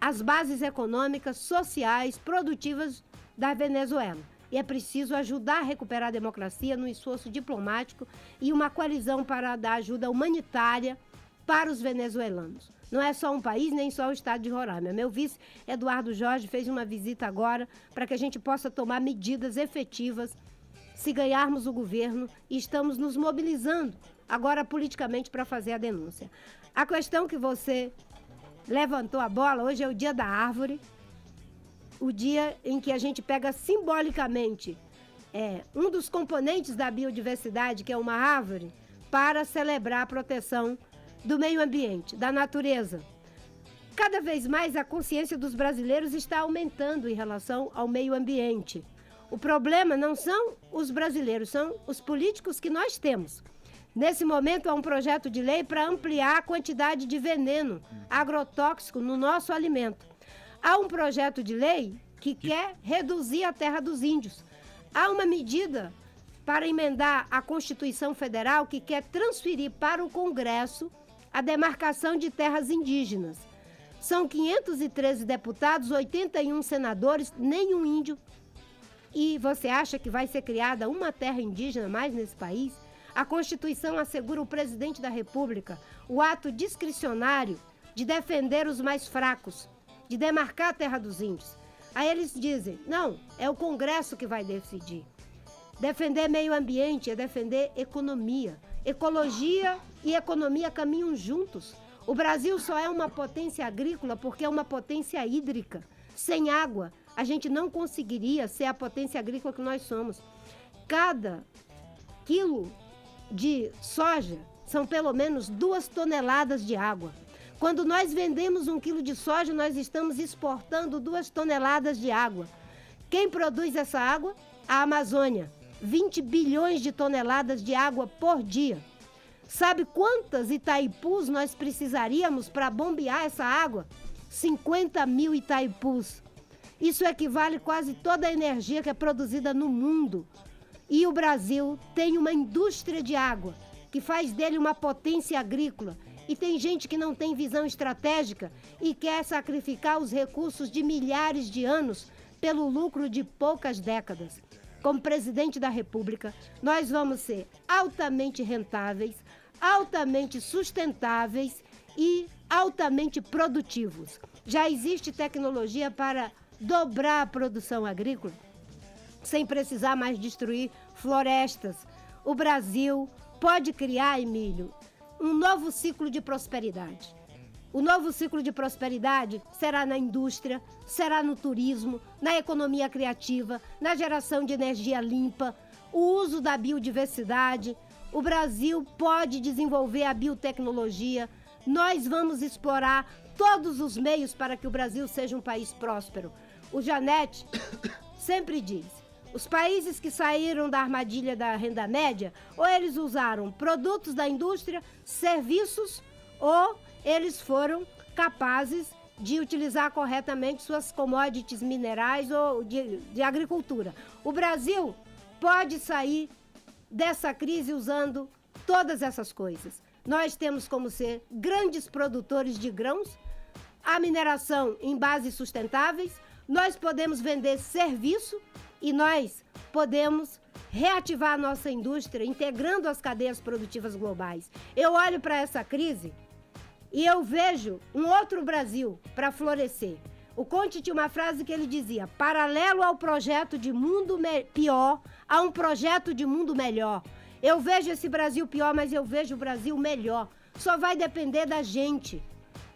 as bases econômicas, sociais, produtivas da Venezuela. E é preciso ajudar a recuperar a democracia no esforço diplomático e uma coalizão para dar ajuda humanitária para os venezuelanos. Não é só um país, nem só o estado de Roraima. Meu vice, Eduardo Jorge, fez uma visita agora para que a gente possa tomar medidas efetivas se ganharmos o governo, e estamos nos mobilizando agora politicamente para fazer a denúncia. A questão que você levantou a bola, hoje é o Dia da Árvore, o dia em que a gente pega simbolicamente um dos componentes da biodiversidade, que é uma árvore, para celebrar a proteção do meio ambiente, da natureza. Cada vez mais a consciência dos brasileiros está aumentando em relação ao meio ambiente. O problema não são os brasileiros, são os políticos que nós temos. Nesse momento há um projeto de lei para ampliar a quantidade de veneno agrotóxico no nosso alimento. Há um projeto de lei que quer reduzir a terra dos índios. Há uma medida para emendar a Constituição Federal que quer transferir para o Congresso a demarcação de terras indígenas. São 513 deputados, 81 senadores, nenhum índio. E você acha que vai ser criada uma terra indígena mais nesse país? A Constituição assegura ao presidente da República o ato discricionário de defender os mais fracos, de demarcar a terra dos índios. Aí eles dizem, não, é o Congresso que vai decidir. Defender meio ambiente é defender economia. Ecologia e economia caminham juntos. O Brasil só é uma potência agrícola porque é uma potência hídrica. Sem água, a gente não conseguiria ser a potência agrícola que nós somos. Cada quilo de soja são pelo menos 2 toneladas de água. Quando nós vendemos 1 quilo de soja, nós estamos exportando 2 toneladas de água. Quem produz essa água? A Amazônia. 20 bilhões de toneladas de água por dia. Sabe quantas Itaipus nós precisaríamos para bombear essa água? 50 mil Itaipus. Isso equivale quase toda a energia que é produzida no mundo. E o Brasil tem uma indústria de água que faz dele uma potência agrícola. E tem gente que não tem visão estratégica e quer sacrificar os recursos de milhares de anos pelo lucro de poucas décadas. Como presidente da República, nós vamos ser altamente rentáveis, altamente sustentáveis e altamente produtivos. Já existe tecnologia para dobrar a produção agrícola sem precisar mais destruir florestas. O Brasil pode criar, Emílio, um novo ciclo de prosperidade. O novo ciclo de prosperidade será na indústria, será no turismo, na economia criativa, na geração de energia limpa, o uso da biodiversidade. O Brasil pode desenvolver a biotecnologia. Nós vamos explorar todos os meios para que o Brasil seja um país próspero. O Janete sempre diz, os países que saíram da armadilha da renda média, ou eles usaram produtos da indústria, serviços, ou eles foram capazes de utilizar corretamente suas commodities minerais ou de agricultura. O Brasil pode sair dessa crise usando todas essas coisas. Nós temos como ser grandes produtores de grãos, a mineração em bases sustentáveis, nós podemos vender serviço e nós podemos reativar a nossa indústria integrando as cadeias produtivas globais. Eu olho para essa crise e eu vejo um outro Brasil para florescer. O Conte tinha uma frase que ele dizia, paralelo ao projeto de mundo pior, há um projeto de mundo melhor. Eu vejo esse Brasil pior, mas eu vejo o Brasil melhor. Só vai depender da gente.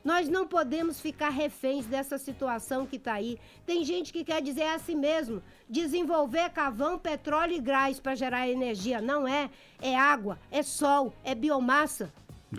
Nós não podemos ficar reféns dessa situação que está aí. Tem gente que quer dizer assim mesmo, desenvolver carvão, petróleo e gás para gerar energia. Não é, é água, é sol, é biomassa.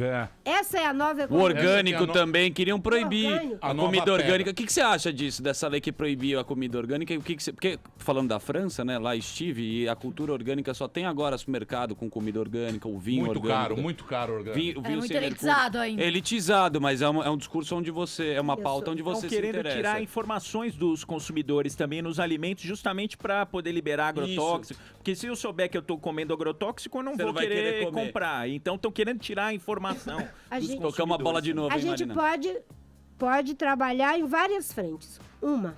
É. Essa é a nova O economia. orgânico também queriam proibir Orgânico. a A nova comida pedra. orgânica. O que você acha disso, dessa lei que proibiu a comida orgânica? E o que você... Porque, falando da França, né, lá estive, e a cultura orgânica só tem agora supermercado com comida orgânica, o vinho orgânico. Muito caro o orgânico. O vinho muito sem elitizado mercúrio. ainda. Elitizado, mas é um discurso onde você... É uma pauta onde você Estão se querendo interessa. tirar informações dos consumidores também nos alimentos, justamente para poder liberar agrotóxico. Porque se eu souber que eu tô comendo agrotóxico, eu não Você vou não vai querer comer. comprar. Então estão querendo tirar a informação A dos gente- consumidores. Tocar uma bola de novo, A hein, gente Marina? pode trabalhar em várias frentes. Uma,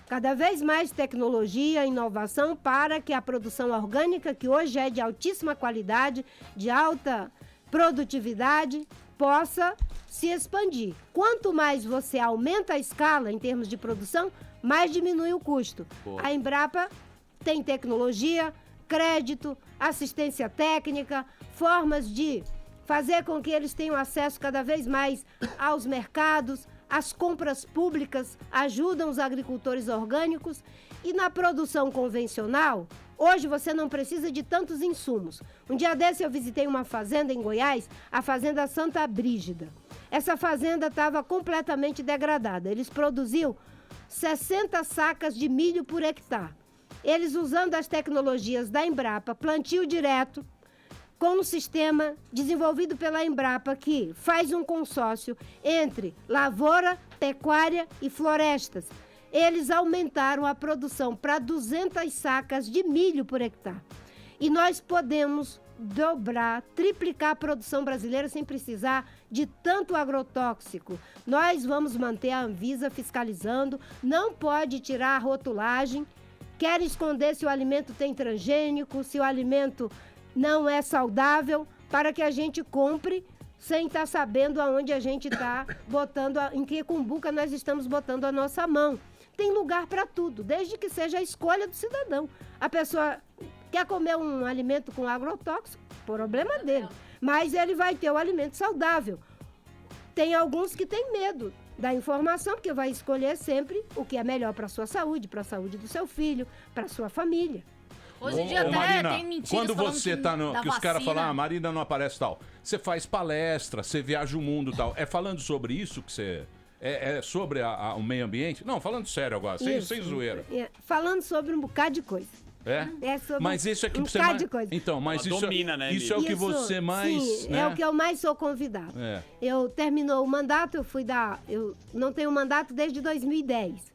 cada vez mais tecnologia, inovação para que a produção orgânica, que hoje é de altíssima qualidade, de alta produtividade, possa se expandir. Quanto mais você aumenta a escala em termos de produção, mais diminui o custo. Boa. A Embrapa tem tecnologia, crédito, assistência técnica, formas de fazer com que eles tenham acesso cada vez mais aos mercados, as compras públicas ajudam os agricultores orgânicos e na produção convencional, hoje você não precisa de tantos insumos. Um dia desse eu visitei uma fazenda em Goiás, a Fazenda Santa Brígida. Essa fazenda estava completamente degradada. Eles produziam 60 sacas de milho por hectare. Eles usando as tecnologias da Embrapa, plantio direto, com um sistema desenvolvido pela Embrapa que faz um consórcio entre lavoura, pecuária e florestas. Eles aumentaram a produção para 200 sacas de milho por hectare. E nós podemos dobrar, triplicar a produção brasileira sem precisar de tanto agrotóxico. Nós vamos manter a Anvisa fiscalizando, não pode tirar a rotulagem, quer esconder se o alimento tem transgênico, se o alimento não é saudável, para que a gente compre sem estar sabendo aonde a gente está botando, em que cumbuca nós estamos botando a nossa mão. Tem lugar para tudo, desde que seja a escolha do cidadão. A pessoa quer comer um alimento com agrotóxico, problema dele. Mas ele vai ter o alimento saudável. Tem alguns que têm medo da informação, porque vai escolher sempre o que é melhor para a sua saúde, para a saúde do seu filho, para a sua família. Hoje em dia Ô, até Marina, tem mentiras quando falando você tá no. da Que os caras vacina. falam, a Marina não aparece tal. Você faz palestra, você viaja o mundo e tal. É falando sobre isso que você. É sobre o meio ambiente? Não, falando sério agora, sem zoeira. Falando sobre um bocado de coisa. É? É sobre Mas isso é que um você bocado mais. de coisa. Então, mas Ela isso, domina, né, isso é o que Isso, você mais. Sim, né? é o que eu mais sou convidado. É. Eu terminou o mandato, eu não tenho mandato desde 2010.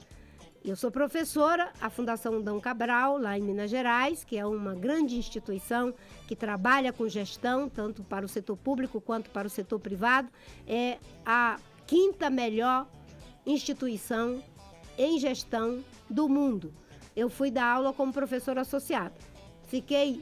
Eu sou professora, a Fundação Dom Cabral, lá em Minas Gerais, que é uma grande instituição que trabalha com gestão, tanto para o setor público quanto para o setor privado. É a 5ª melhor instituição em gestão do mundo. Eu fui dar aula como professora associada. Fiquei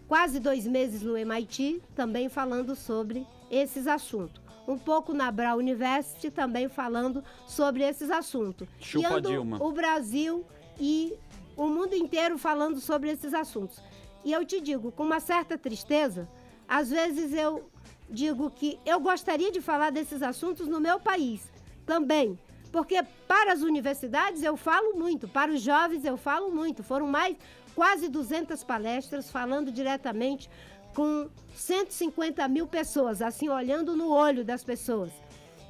quase 2 meses no MIT, também falando sobre esses assuntos. Um pouco na Brown University, também falando sobre esses assuntos. Chupa e ando Dilma. o Brasil e o mundo inteiro falando sobre esses assuntos. E eu te digo, com uma certa tristeza, às vezes eu digo que eu gostaria de falar desses assuntos no meu país também. Porque para as universidades eu falo muito, para os jovens eu falo muito. Foram mais quase 200 palestras falando diretamente com 150 mil pessoas, assim, olhando no olho das pessoas.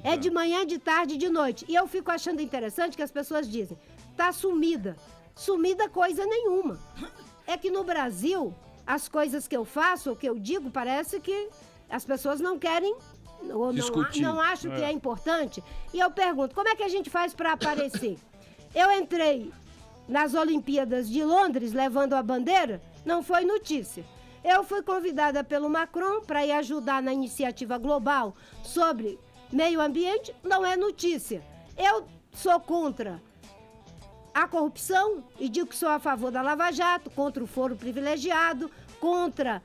É de manhã, de tarde, de noite. E eu fico achando interessante que as pessoas dizem, tá sumida. Sumida coisa nenhuma. É que no Brasil, as coisas que eu faço, o que eu digo, parece que as pessoas não querem ou não acham que é importante. E eu pergunto, como é que a gente faz para aparecer? Eu entrei nas Olimpíadas de Londres levando a bandeira, não foi notícia. Eu fui convidada pelo Macron para ir ajudar na iniciativa global sobre meio ambiente, não é notícia. Eu sou contra a corrupção e digo que sou a favor da Lava Jato, contra o foro privilegiado, contra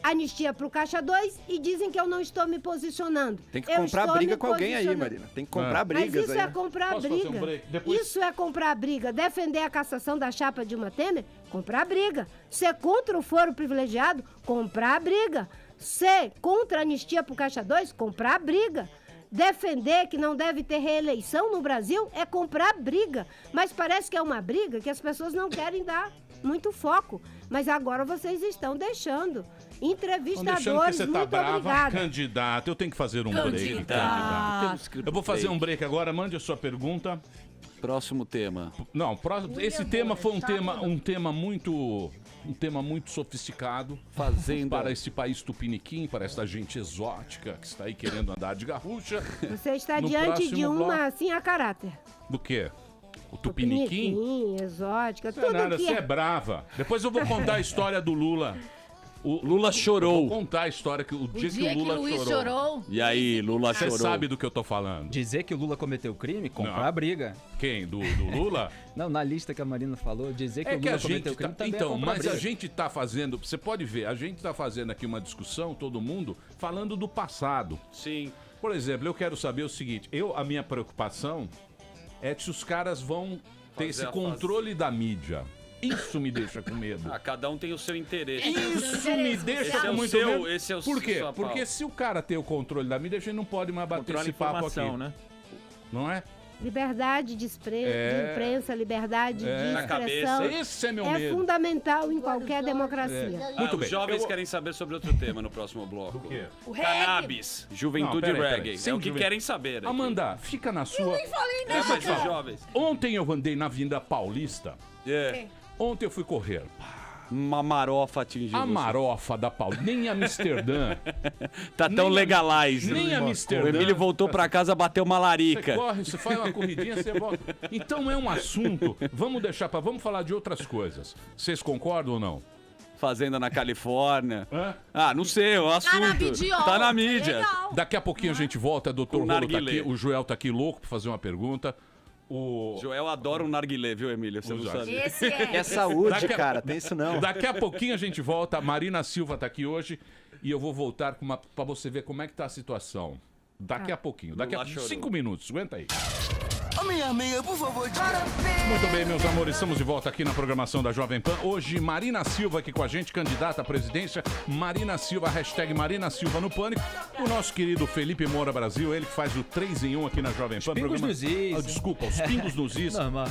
anistia para o Caixa 2 e dizem que eu não estou me posicionando. Tem que Eu comprar estou briga me com alguém aí, posicionando. Marina. Tem que comprar brigas Mas isso aí. é comprar Posso fazer briga. um break? Depois- Isso é comprar briga. Defender a cassação da chapa Dilma Temer, comprar briga. Ser contra o foro privilegiado, comprar briga. Ser contra a anistia para o Caixa 2, comprar briga. Defender que não deve ter reeleição no Brasil é comprar briga. Mas parece que é uma briga que as pessoas não querem dar muito foco. Mas agora vocês estão deixando Estão deixando que Entrevistadores, você tá muito brava, obrigada. candidato. Eu tenho que fazer um break, candidato. Eu vou fazer um break agora. Mande a sua pergunta. Próximo tema. Não, esse tema foi um tema muito sofisticado. Fazenda. Para esse país tupiniquim, para essa gente exótica que está aí querendo andar de garrucha. Você está No diante de próximo uma, bloco- assim, a caráter. Do quê? O tupiniquim? Tupiniquim, exótica, Não é tudo nada, que você é brava. Depois eu vou contar a história do Lula. O Lula chorou. Vou contar a história que o dia que o que Lula Luiz chorou. chorou. E aí, Lula Você chorou. sabe do que eu tô falando. Dizer que o Lula cometeu crime, comprar Não. a briga. Quem? Do Lula? Não, na lista que a Marina falou, dizer que É o que Lula a gente cometeu crime também é então, comprar mas briga. a gente tá fazendo, você pode ver, a gente tá fazendo aqui uma discussão, todo mundo, falando do passado. Sim. Por exemplo, eu quero saber o seguinte, a minha preocupação é que os caras vão ter Fazer esse a controle da mídia. Isso me deixa com medo. Ah, cada um tem o seu interesse. Isso me deixa Esse é com o muito seu- medo. esse é o Por quê? sua Porque pauta. se o cara tem o controle da mídia, a gente não pode mais bater Controla a esse papo aqui. informação, né? Não é? liberdade de imprensa, liberdade de Na expressão. cabeça. Esse é meu É medo. fundamental em qualquer democracia. Muito Os bem. jovens Eu- querem saber sobre outro tema no próximo bloco. O quê? O reggae. Cannabis, juventude Não, peraí, reggae. sem É o que juven- querem saber. aqui. Amanda, fica na sua. Falei, né? É, mas os jovens. Ontem eu andei na Avenida Paulista. É. Ontem eu fui correr. Uma marofa atingiu A você. marofa da Paulista. Nem em Amsterdã. Tá tão nem- legalize. nem Amsterdã. O Emílio voltou pra casa, bateu uma Você larica. corre, você faz uma corridinha, você volta. Então é um assunto. Vamos deixar para. Vamos falar de outras coisas. Vocês concordam ou não? Fazenda na Califórnia. Hã? Ah, não sei, é um assunto. na Bidiol. Tá na mídia. Legal. Daqui a pouquinho a gente volta. Doutor Com Rolo tá narguilé. aqui. O Joel tá aqui louco para fazer uma pergunta. O. Joel adora um narguilé, viu, Emílio? Você não Exato. sabe. Esse é. É saúde, Daqui a- cara, tem isso não. Daqui a pouquinho a gente volta. A Marina Silva tá aqui hoje e eu vou voltar com para você ver como é que tá a situação. Daqui a pouquinho. Daqui a Lula chorou. 5 minutos. Aguenta aí. Minha amiga, por favor, Muito bem, meus amores, estamos de volta aqui na programação da Jovem Pan. Hoje, Marina Silva aqui com a gente, candidata à presidência. Marina Silva, hashtag Marina Silva no Pânico. O nosso querido Felipe Moura Brasil, ele que faz o 3 em 1 aqui na Jovem Pan. Pingos nos Is. Desculpa, os Pingos nos Is. Normal.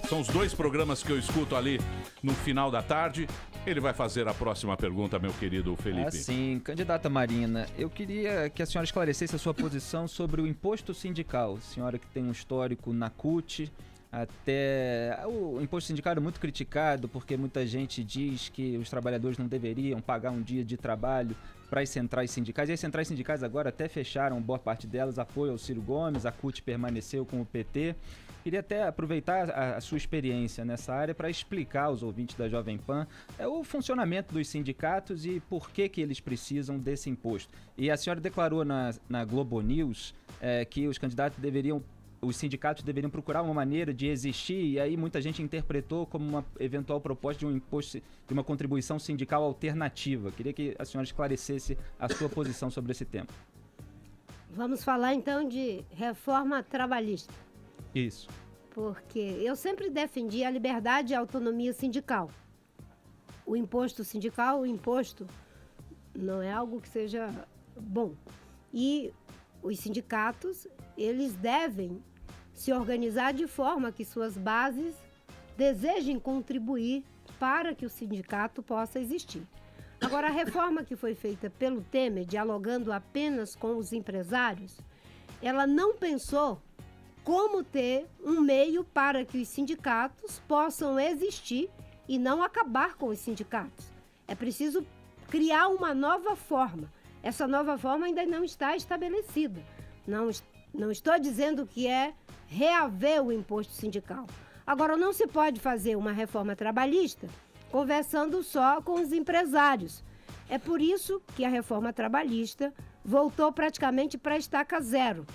São os dois programas que eu escuto ali no final da tarde. Ele vai fazer a próxima pergunta, meu querido Felipe. Sim, candidata Marina, eu queria que a senhora esclarecesse a sua posição sobre o imposto sindical. A senhora que tem um histórico na CUT, até o imposto sindical é muito criticado porque muita gente diz que os trabalhadores não deveriam pagar um dia de trabalho para as centrais sindicais. E as centrais sindicais agora até fecharam boa parte delas, apoio ao Ciro Gomes, a CUT permaneceu com o PT. Queria até aproveitar a sua experiência nessa área para explicar aos ouvintes da Jovem Pan o funcionamento dos sindicatos e por que eles precisam desse imposto. E a senhora declarou na Globo News que os sindicatos deveriam procurar uma maneira de existir, e aí muita gente interpretou como uma eventual proposta de um imposto, de uma contribuição sindical alternativa. Queria que a senhora esclarecesse a sua posição sobre esse tema. Vamos falar então de reforma trabalhista. Isso. Porque eu sempre defendi a liberdade e a autonomia sindical. O imposto sindical, o imposto não é algo que seja bom. E os sindicatos, eles devem se organizar de forma que suas bases desejem contribuir para que o sindicato possa existir. Agora, a reforma que foi feita pelo Temer, dialogando apenas com os empresários, ela não pensou como ter um meio para que os sindicatos possam existir e não acabar com os sindicatos. É preciso criar uma nova forma. Essa nova forma ainda não está estabelecida. Não estou dizendo que é reaver o imposto sindical. Agora, não se pode fazer uma reforma trabalhista conversando só com os empresários. É por isso que a reforma trabalhista voltou praticamente para a estaca zero.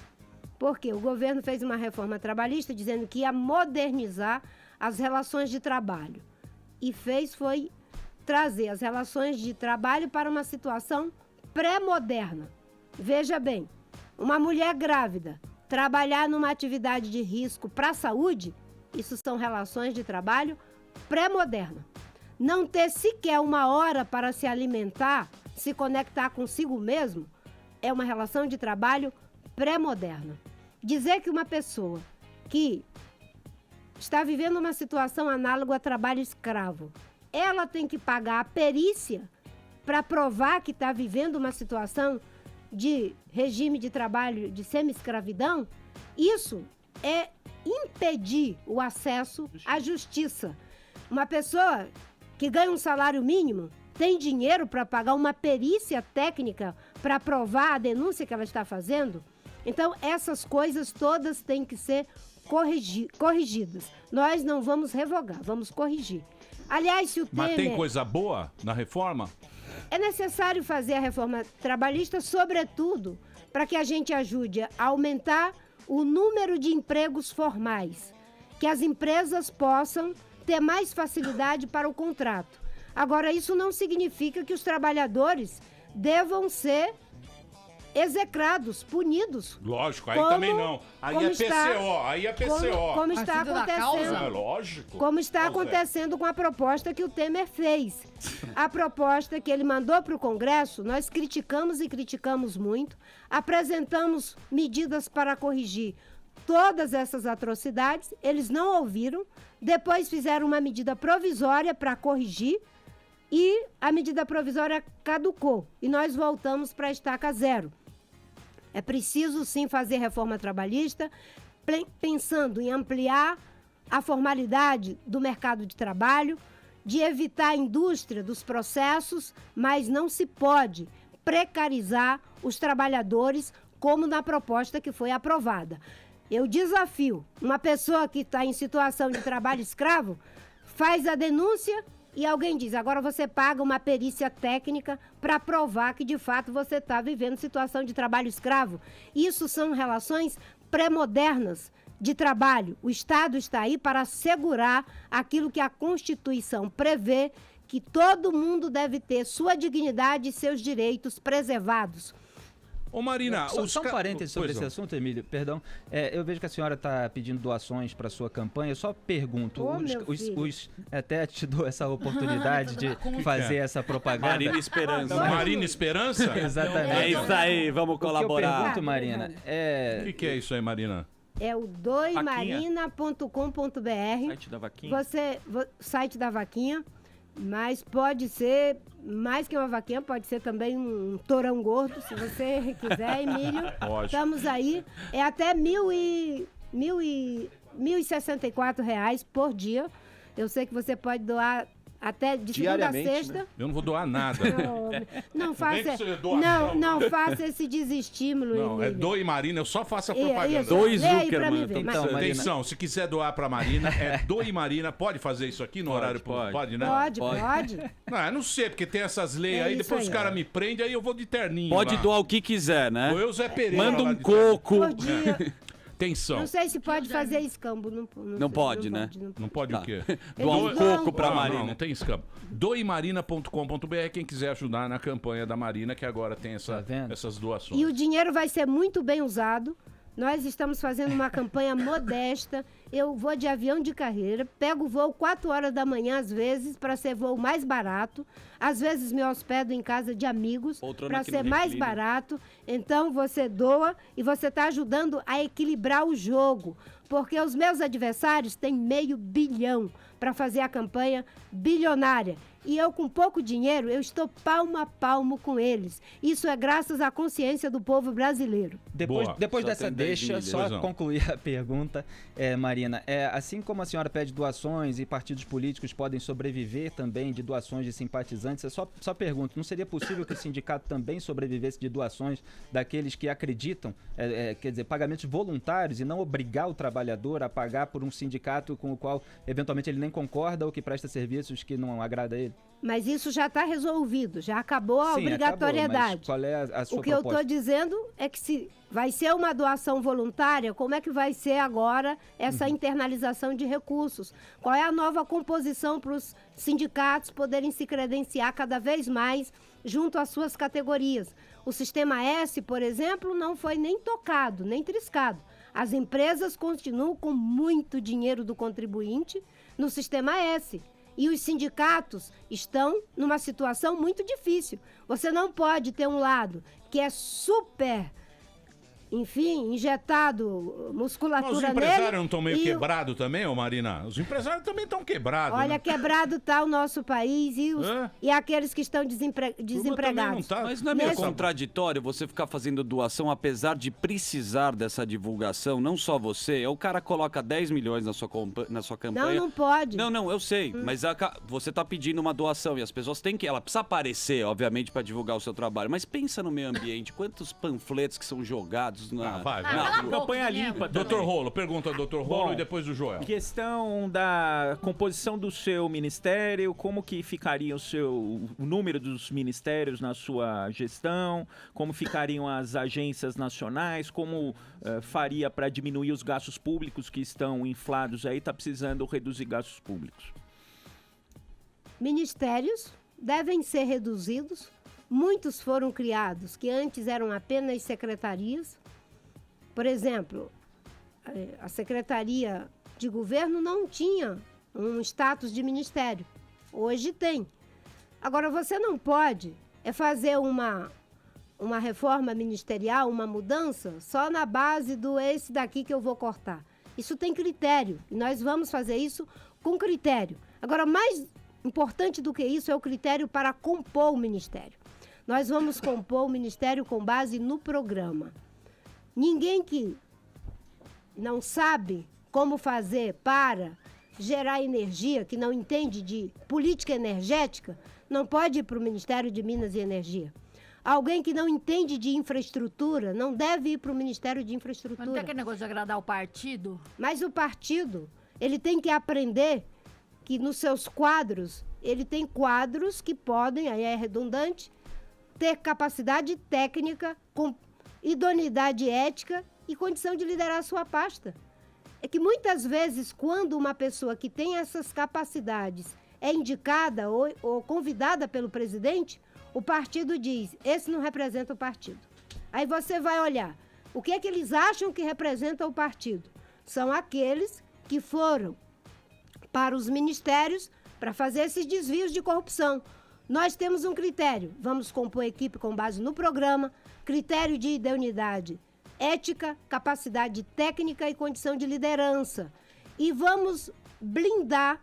Porque o governo fez uma reforma trabalhista dizendo que ia modernizar as relações de trabalho. E foi trazer as relações de trabalho para uma situação pré-moderna. Veja bem, uma mulher grávida trabalhar numa atividade de risco para a saúde, isso são relações de trabalho pré-moderna. Não ter sequer uma hora para se alimentar, se conectar consigo mesmo, é uma relação de trabalho pré-moderna. Dizer que uma pessoa que está vivendo uma situação análoga a trabalho escravo, ela tem que pagar a perícia para provar que está vivendo uma situação de regime de trabalho de semi-escravidão, isso é impedir o acesso à justiça. Uma pessoa que ganha um salário mínimo tem dinheiro para pagar uma perícia técnica para provar a denúncia que ela está fazendo? Então, essas coisas todas têm que ser corrigidas. Nós não vamos revogar, vamos corrigir. Aliás, se o Temer... Mas tem coisa boa na reforma? É necessário fazer a reforma trabalhista, sobretudo, para que a gente ajude a aumentar o número de empregos formais, que as empresas possam ter mais facilidade para o contrato. Agora, isso não significa que os trabalhadores devam ser execrados, punidos. Lógico, aí também não. Aí é PCO, aí é PCO. Como está acontecendo. É lógico. Como está acontecendo com a proposta que o Temer fez. A proposta que ele mandou para o Congresso, nós criticamos e criticamos muito, apresentamos medidas para corrigir todas essas atrocidades, eles não ouviram, depois fizeram uma medida provisória para corrigir e a medida provisória caducou e nós voltamos para a estaca zero. É preciso, sim, fazer reforma trabalhista, pensando em ampliar a formalidade do mercado de trabalho, de evitar a indústria dos processos, mas não se pode precarizar os trabalhadores, como na proposta que foi aprovada. Eu desafio uma pessoa que está em situação de trabalho escravo, faz a denúncia e alguém diz, agora você paga uma perícia técnica para provar que, de fato, você está vivendo situação de trabalho escravo. Isso são relações pré-modernas de trabalho. O Estado está aí para assegurar aquilo que a Constituição prevê, que todo mundo deve ter sua dignidade e seus direitos preservados. Ô Marina, só um parênteses sobre esse assunto, Emílio, perdão. Eu vejo que a senhora está pedindo doações para sua campanha. Eu só pergunto, até te dou essa oportunidade de fazer essa propaganda. Marina Esperança. Marina Esperança? Exatamente. É isso aí, vamos colaborar. O que eu pergunto, Marina, O que é isso aí, Marina? É o doimarina.com.br. Site da vaquinha. Site da vaquinha. Mas pode ser, mais que uma vaquinha, pode ser também um torão gordo, se você quiser, Emílio. Lógico. Estamos aí. É até R$1.064 por dia. Eu sei que você pode doar até de segunda a sexta. Né? Eu não vou doar nada. Não faça esse desestímulo, Não, Emílio. é Doe Marina, eu só faço a propaganda. Dois Zuckerman. Então, atenção, se quiser doar pra Marina, é Doe Marina. Pode fazer isso aqui no horário? Pode, né? Pode. Não, eu não sei, porque tem essas leis aí, depois os caras me prendem, aí eu vou de terninho. Pode lá. doar o que quiser, né? Ou eu, Zé Pereira. Manda lá um de coco. Por dia. Atenção. Não sei se pode fazer escambo. Não pode, né? Não pode o quê? Doar um coco pra Marina. Não tem escambo. Doemarina.com.br, quem quiser ajudar na campanha da Marina, que agora tem essas doações. E o dinheiro vai ser muito bem usado. Nós estamos fazendo uma campanha modesta. Eu vou de avião de carreira, pego voo 4 horas da manhã, às vezes, para ser voo mais barato. Às vezes me hospedo em casa de amigos para ser mais barato. Então você doa e você está ajudando a equilibrar o jogo. Porque os meus adversários têm R$500 bilhão para fazer a campanha bilionária. E eu, com pouco dinheiro, eu estou palmo a palmo com eles. Isso é graças à consciência do povo brasileiro. Depois dessa deixa, só concluir a pergunta, Marina. Assim como a senhora pede doações e partidos políticos podem sobreviver também de doações de simpatizantes, eu só pergunto, não seria possível que o sindicato também sobrevivesse de doações daqueles que acreditam, quer dizer, pagamentos voluntários e não obrigar o trabalhador a pagar por um sindicato com o qual, eventualmente, ele nem concorda ou que presta serviços que não agrada a ele? Mas isso já está resolvido, já acabou a obrigatoriedade. Acabou, mas qual é a sua proposta? O que eu estou dizendo é que se vai ser uma doação voluntária, como é que vai ser agora essa internalização de recursos? Qual é a nova composição para os sindicatos poderem se credenciar cada vez mais junto às suas categorias? O Sistema S, por exemplo, não foi nem tocado, nem triscado. As empresas continuam com muito dinheiro do contribuinte no Sistema S. E os sindicatos estão numa situação muito difícil. Você não pode ter um lado que é super enfim, injetado musculatura Mas os nele. empresários não estão meio e quebrados também, ô Marina? Os empresários também estão quebrados. Olha, né? quebrado está o nosso país e aqueles que estão desempregados. Mas não é meio contraditório você ficar fazendo doação, apesar de precisar dessa divulgação, não só você, o cara coloca 10 milhões na sua campanha. Não pode. Não, eu sei, mas você tá pedindo uma doação e as pessoas têm que... Ela precisa aparecer, obviamente, para divulgar o seu trabalho, mas pensa no meio ambiente, quantos panfletos que são jogados na... Vai. Campanha limpa. Doutor Rolo, pergunta ao Dr. Rolo e depois do Joel. Questão da composição do seu ministério, como que ficaria o número dos ministérios na sua gestão, como ficariam as agências nacionais, como faria para diminuir os gastos públicos que estão inflados aí, está precisando reduzir gastos públicos. Ministérios devem ser reduzidos. Muitos foram criados que antes eram apenas secretarias. Por exemplo, a Secretaria de Governo não tinha um status de ministério. Hoje tem. Agora, você não pode fazer uma reforma ministerial, uma mudança, só na base do esse daqui que eu vou cortar. Isso tem critério. E nós vamos fazer isso com critério. Agora, mais importante do que isso é o critério para compor o ministério. Nós vamos compor o ministério com base no programa. Ninguém que não sabe como fazer para gerar energia, que não entende de política energética, não pode ir para o Ministério de Minas e Energia. Alguém que não entende de infraestrutura não deve ir para o Ministério de Infraestrutura. Mas não tem aquele negócio de agradar o partido? Mas o partido, ele tem que aprender que nos seus quadros, ele tem quadros que podem, aí é redundante, ter capacidade técnica, com idoneidade ética e condição de liderar a sua pasta. É que muitas vezes, quando uma pessoa que tem essas capacidades é indicada ou convidada pelo presidente, o partido diz, esse não representa o partido. Aí você vai olhar, o que é que eles acham que representa o partido? São aqueles que foram para os ministérios para fazer esses desvios de corrupção. Nós temos um critério, vamos compor a equipe com base no programa, critério de idoneidade ética, capacidade técnica e condição de liderança. E vamos blindar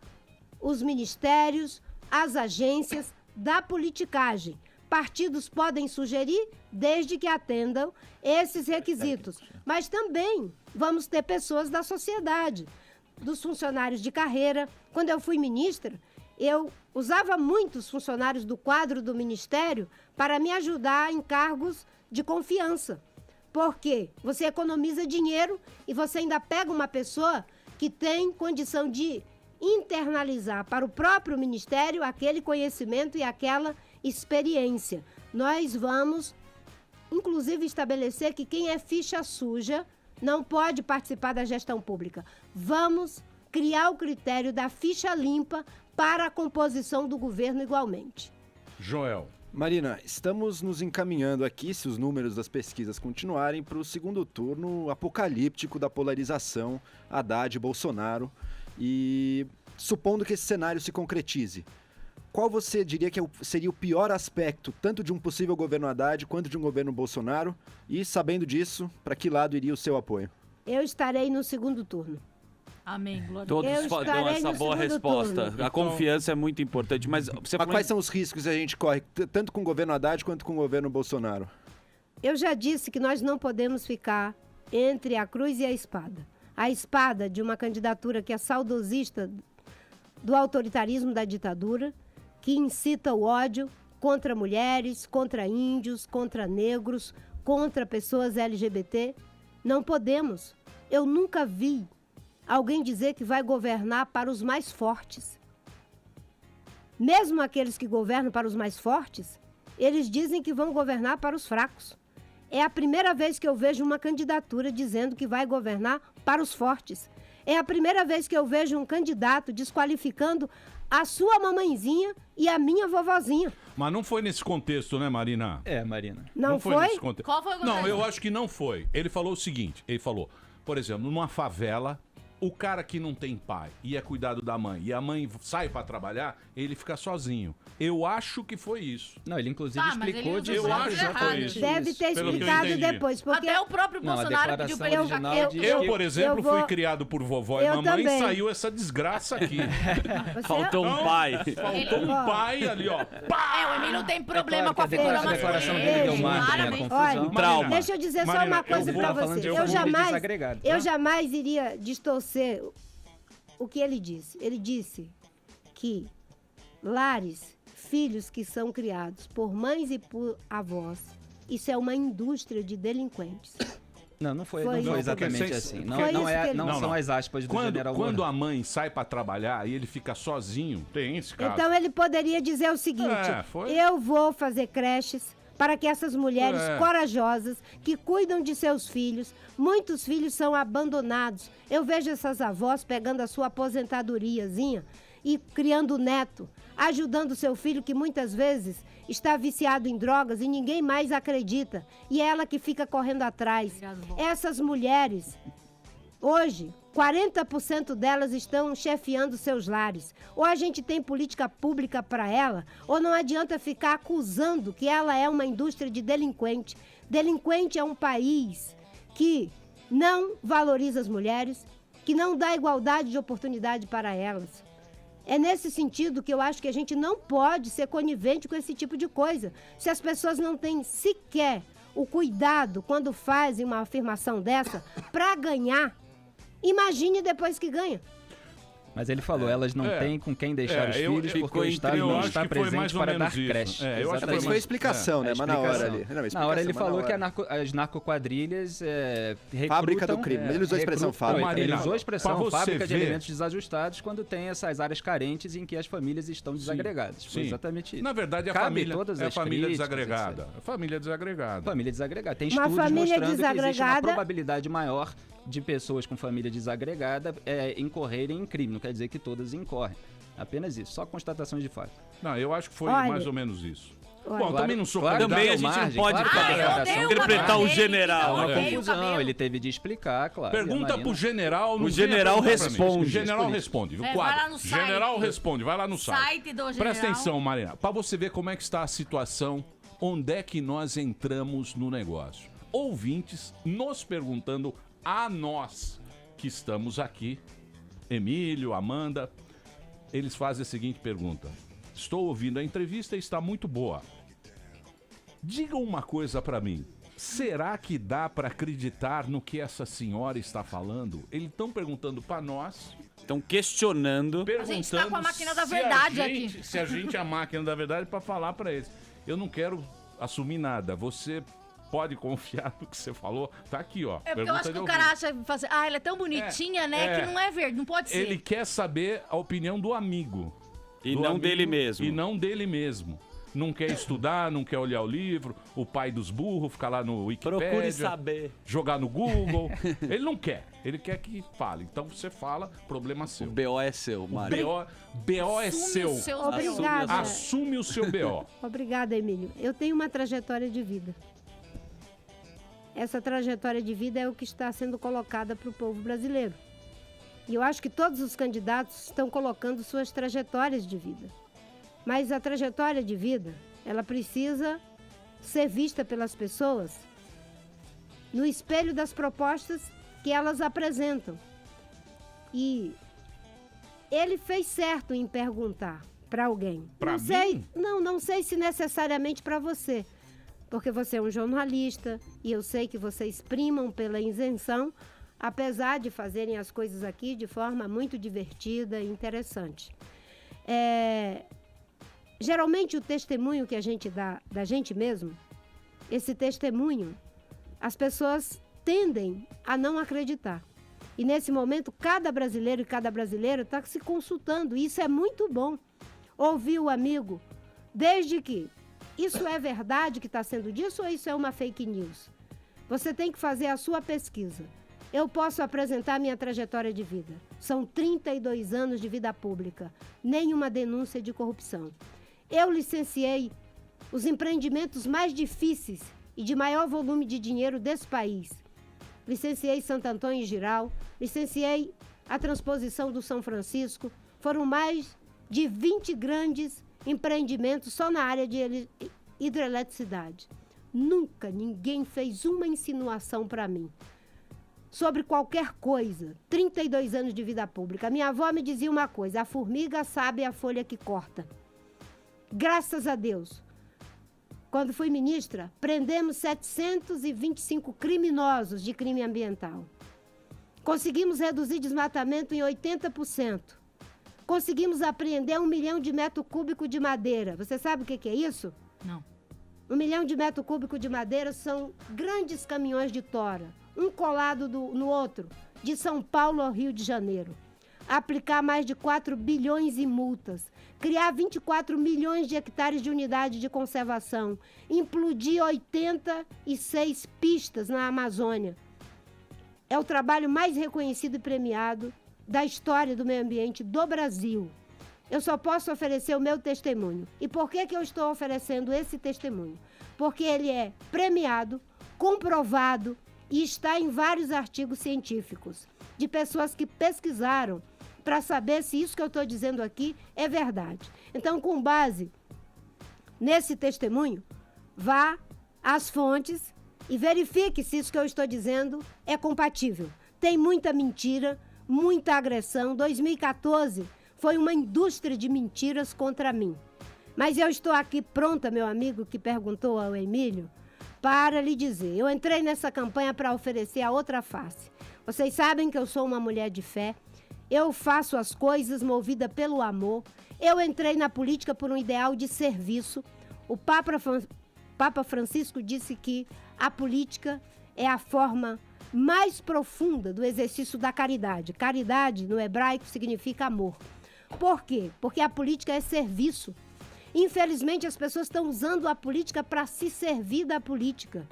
os ministérios, as agências da politicagem. Partidos podem sugerir desde que atendam esses requisitos. Mas também vamos ter pessoas da sociedade, dos funcionários de carreira. Quando eu fui ministra, eu usava muitos funcionários do quadro do ministério para me ajudar em cargos de confiança. Porque você economiza dinheiro e você ainda pega uma pessoa que tem condição de internalizar para o próprio ministério aquele conhecimento e aquela experiência. Nós vamos, inclusive, estabelecer que quem é ficha suja não pode participar da gestão pública. Vamos criar o critério da ficha limpa para a composição do governo igualmente. Joel. Marina, estamos nos encaminhando aqui, se os números das pesquisas continuarem, para o segundo turno apocalíptico da polarização Haddad e Bolsonaro. E supondo que esse cenário se concretize, qual você diria que seria o pior aspecto, tanto de um possível governo Haddad quanto de um governo Bolsonaro? E, sabendo disso, para que lado iria o seu apoio? Eu estarei no segundo turno. Amém, glória Todos a Deus. dão essa boa resposta. turno. A confiança é muito importante. Mas quais são os riscos que a gente corre, tanto com o governo Haddad quanto com o governo Bolsonaro? Eu já disse que nós não podemos ficar entre a cruz e a espada. A espada de uma candidatura que é saudosista do autoritarismo da ditadura, que incita o ódio contra mulheres, contra índios, contra negros, contra pessoas LGBT. Não podemos. Eu nunca vi alguém dizer que vai governar para os mais fortes. Mesmo aqueles que governam para os mais fortes, eles dizem que vão governar para os fracos. É a primeira vez que eu vejo uma candidatura dizendo que vai governar para os fortes. É a primeira vez que eu vejo um candidato desqualificando a sua mamãezinha e a minha vovozinha. Mas não foi nesse contexto, né, Marina? Marina. Não foi? Nesse contexto. Qual foi o Não, contexto? eu acho que não foi. Ele falou o seguinte, por exemplo, numa favela o cara que não tem pai e é cuidado da mãe, e a mãe sai pra trabalhar, ele fica sozinho. Eu acho que foi isso. Não, ele inclusive Tá, mas explicou ele de usou Eu acho que foi isso. Deve ter Pelo que eu explicado entendi. depois, porque Até o próprio Não, a Bolsonaro pediu pra ele declaração jogar. original diz Eu, que- por exemplo, eu vou- fui criado por vovó e Eu mamãe também. e saiu essa desgraça aqui. Faltou um pai. Faltou um pai ali, ó. Pá! O Emílio tem problema claro com a que figura a declaração masculina. dele deu margem à Claramente. confusão. Olha, Trauma. deixa eu dizer só Marina, uma coisa eu vou- pra falando você. de Eu família jamais, desagregada, tá? eu jamais iria distorcer o que ele disse. Ele disse que lares, filhos que são criados por mães e por avós, isso é uma indústria de delinquentes. Não foi, Foi não foi isso. exatamente Porque assim. vocês- Não, Foi não, isso que é, ele- não Não, são não. as aspas do general Quando Mourão. a mãe sai pra trabalhar e ele fica sozinho, tem esse caso. Então ele poderia dizer o seguinte: foi. eu vou fazer creches para que essas mulheres corajosas que cuidam de seus filhos, muitos filhos são abandonados. Eu vejo essas avós pegando a sua aposentadoriazinha e criando neto, ajudando seu filho que muitas vezes está viciado em drogas e ninguém mais acredita. E é ela que fica correndo atrás. Essas mulheres, hoje, 40% delas estão chefiando seus lares. Ou a gente tem política pública para ela, ou não adianta ficar acusando que ela é uma indústria de delinquente. Delinquente é um país que não valoriza as mulheres, que não dá igualdade de oportunidade para elas. É nesse sentido que eu acho que a gente não pode ser conivente com esse tipo de coisa. Se as pessoas não têm sequer o cuidado quando fazem uma afirmação dessa para ganhar, imagine depois que ganha. Mas ele falou, elas não têm com quem deixar os filhos porque o Estado eu não acho está que foi mais presente ou para menos dar isso. creche. Eu acho que Exatamente. Isso foi a explicação, né? A Mas na hora explicação. ali. Não, Na hora ele explicação, falou mas que na hora. as narcoquadrilhas recrutam... Fábrica do crime. Ele usou a expressão fábrica. Ele usou a pra expressão você fábrica de ver- elementos desajustados quando tem essas áreas carentes em que as famílias estão desagregadas. Foi Sim. exatamente isso. Na verdade, a Cabe família todas é a as família críticas, desagregada. A família desagregada. Família desagregada. Tem Uma estudos família mostrando que existe uma desagregada- probabilidade maior de pessoas com família desagregada incorrerem em crime. Não quer dizer que todas incorrem. Apenas isso. Só constatações de fato. Não, eu acho que foi Olha, mais ou menos isso. olha. Bom, eu também não sou Claro, candidato. Também a deu gente não margem, pode claro que a eu declaração dei uma interpretar o cabelo, general. então, Há uma eu dei o confusão, cabelo. ele teve de explicar, claro. Pergunta E a Marina- pro general. não O general venha perguntar pra mim. responde. O general responde. vai Quadro. lá no site. General responde. Vai lá no site. Site do Presta general. atenção, Marina. Pra você ver como é que está a situação, onde é que nós entramos no negócio. Ouvintes nos perguntando a nós que estamos aqui, Emílio, Amanda, eles fazem a seguinte pergunta. Estou ouvindo a entrevista e está muito boa. Diga uma coisa pra mim. Será que dá pra acreditar no que essa senhora está falando? Eles estão perguntando pra nós. Estão questionando. A gente tá com a máquina da se a verdade gente- aqui. Se a gente é a máquina da verdade pra falar pra eles. Eu não quero assumir nada. Você pode confiar no que você falou. Tá aqui, ó. É porque eu acho que de o cara ouvinte. acha, fala assim, ela é tão bonitinha, né, que não é verde, não pode ser. Ele quer saber a opinião do amigo. E Do não amigo dele mesmo. E não dele mesmo. Não quer estudar, não quer olhar o livro, o pai dos burros, ficar lá no Wikipedia. Procure saber. Jogar no Google. Ele não quer. Ele quer que fale. Então você fala, problema seu. O BO é seu, Mário. BO é Assume seu. os seus Obrigada. B.O. Assume o seu BO. Obrigada, Emílio. Eu tenho uma trajetória de vida. Essa trajetória de vida é o que está sendo colocada para o povo brasileiro. E eu acho que todos os candidatos estão colocando suas trajetórias de vida. Mas a trajetória de vida, ela precisa ser vista pelas pessoas no espelho das propostas que elas apresentam. E ele fez certo em perguntar para alguém. Pra Não sei, mim? não sei se necessariamente para você, porque você é um jornalista e eu sei que vocês primam pela isenção, apesar de fazerem as coisas aqui de forma muito divertida e interessante. Geralmente o testemunho que a gente dá da gente mesmo, esse testemunho, as pessoas tendem a não acreditar. E nesse momento, cada brasileiro e cada brasileira está se consultando. E isso é muito bom. Ouvir o amigo, desde que isso é verdade que está sendo dito ou isso é uma fake news? Você tem que fazer a sua pesquisa. Eu posso apresentar minha trajetória de vida. São 32 anos de vida pública. Nenhuma denúncia de corrupção. Eu licenciei os empreendimentos mais difíceis e de maior volume de dinheiro desse país. Licenciei Santo Antônio e Giral, licenciei a transposição do São Francisco. Foram mais de 20 grandes empreendimentos só na área de hidroeletricidade. Nunca ninguém fez uma insinuação para mim sobre qualquer coisa. 32 anos de vida pública. Minha avó me dizia uma coisa: a formiga sabe a folha que corta. Graças a Deus, quando fui ministra, prendemos 725 criminosos de crime ambiental. Conseguimos reduzir desmatamento em 80%. Conseguimos apreender 1 milhão de metros cúbicos de madeira. Você sabe o que é isso? Não. 1 milhão de metros cúbicos de madeira são grandes caminhões de tora, um colado no outro, de São Paulo ao Rio de Janeiro. Aplicar mais de 4 bilhões em multas, criar 24 milhões de hectares de unidade de conservação, implodir 86 pistas na Amazônia. É o trabalho mais reconhecido e premiado da história do meio ambiente do Brasil. Eu só posso oferecer o meu testemunho. E por que eu estou oferecendo esse testemunho? Porque ele é premiado, comprovado e está em vários artigos científicos de pessoas que pesquisaram para saber se isso que eu estou dizendo aqui é verdade. Então, com base nesse testemunho, vá às fontes e verifique se isso que eu estou dizendo é compatível. Tem muita mentira, muita agressão. 2014 foi uma indústria de mentiras contra mim. Mas eu estou aqui pronta, meu amigo que perguntou ao Emílio, para lhe dizer. Eu entrei nessa campanha para oferecer a outra face. Vocês sabem que eu sou uma mulher de fé. Eu faço as coisas movida pelo amor. Eu entrei na política por um ideal de serviço. O Papa Francisco disse que a política é a forma mais profunda do exercício da caridade. Caridade, no hebraico, significa amor. Por quê? Porque a política é serviço. Infelizmente, as pessoas estão usando a política para se servir da política.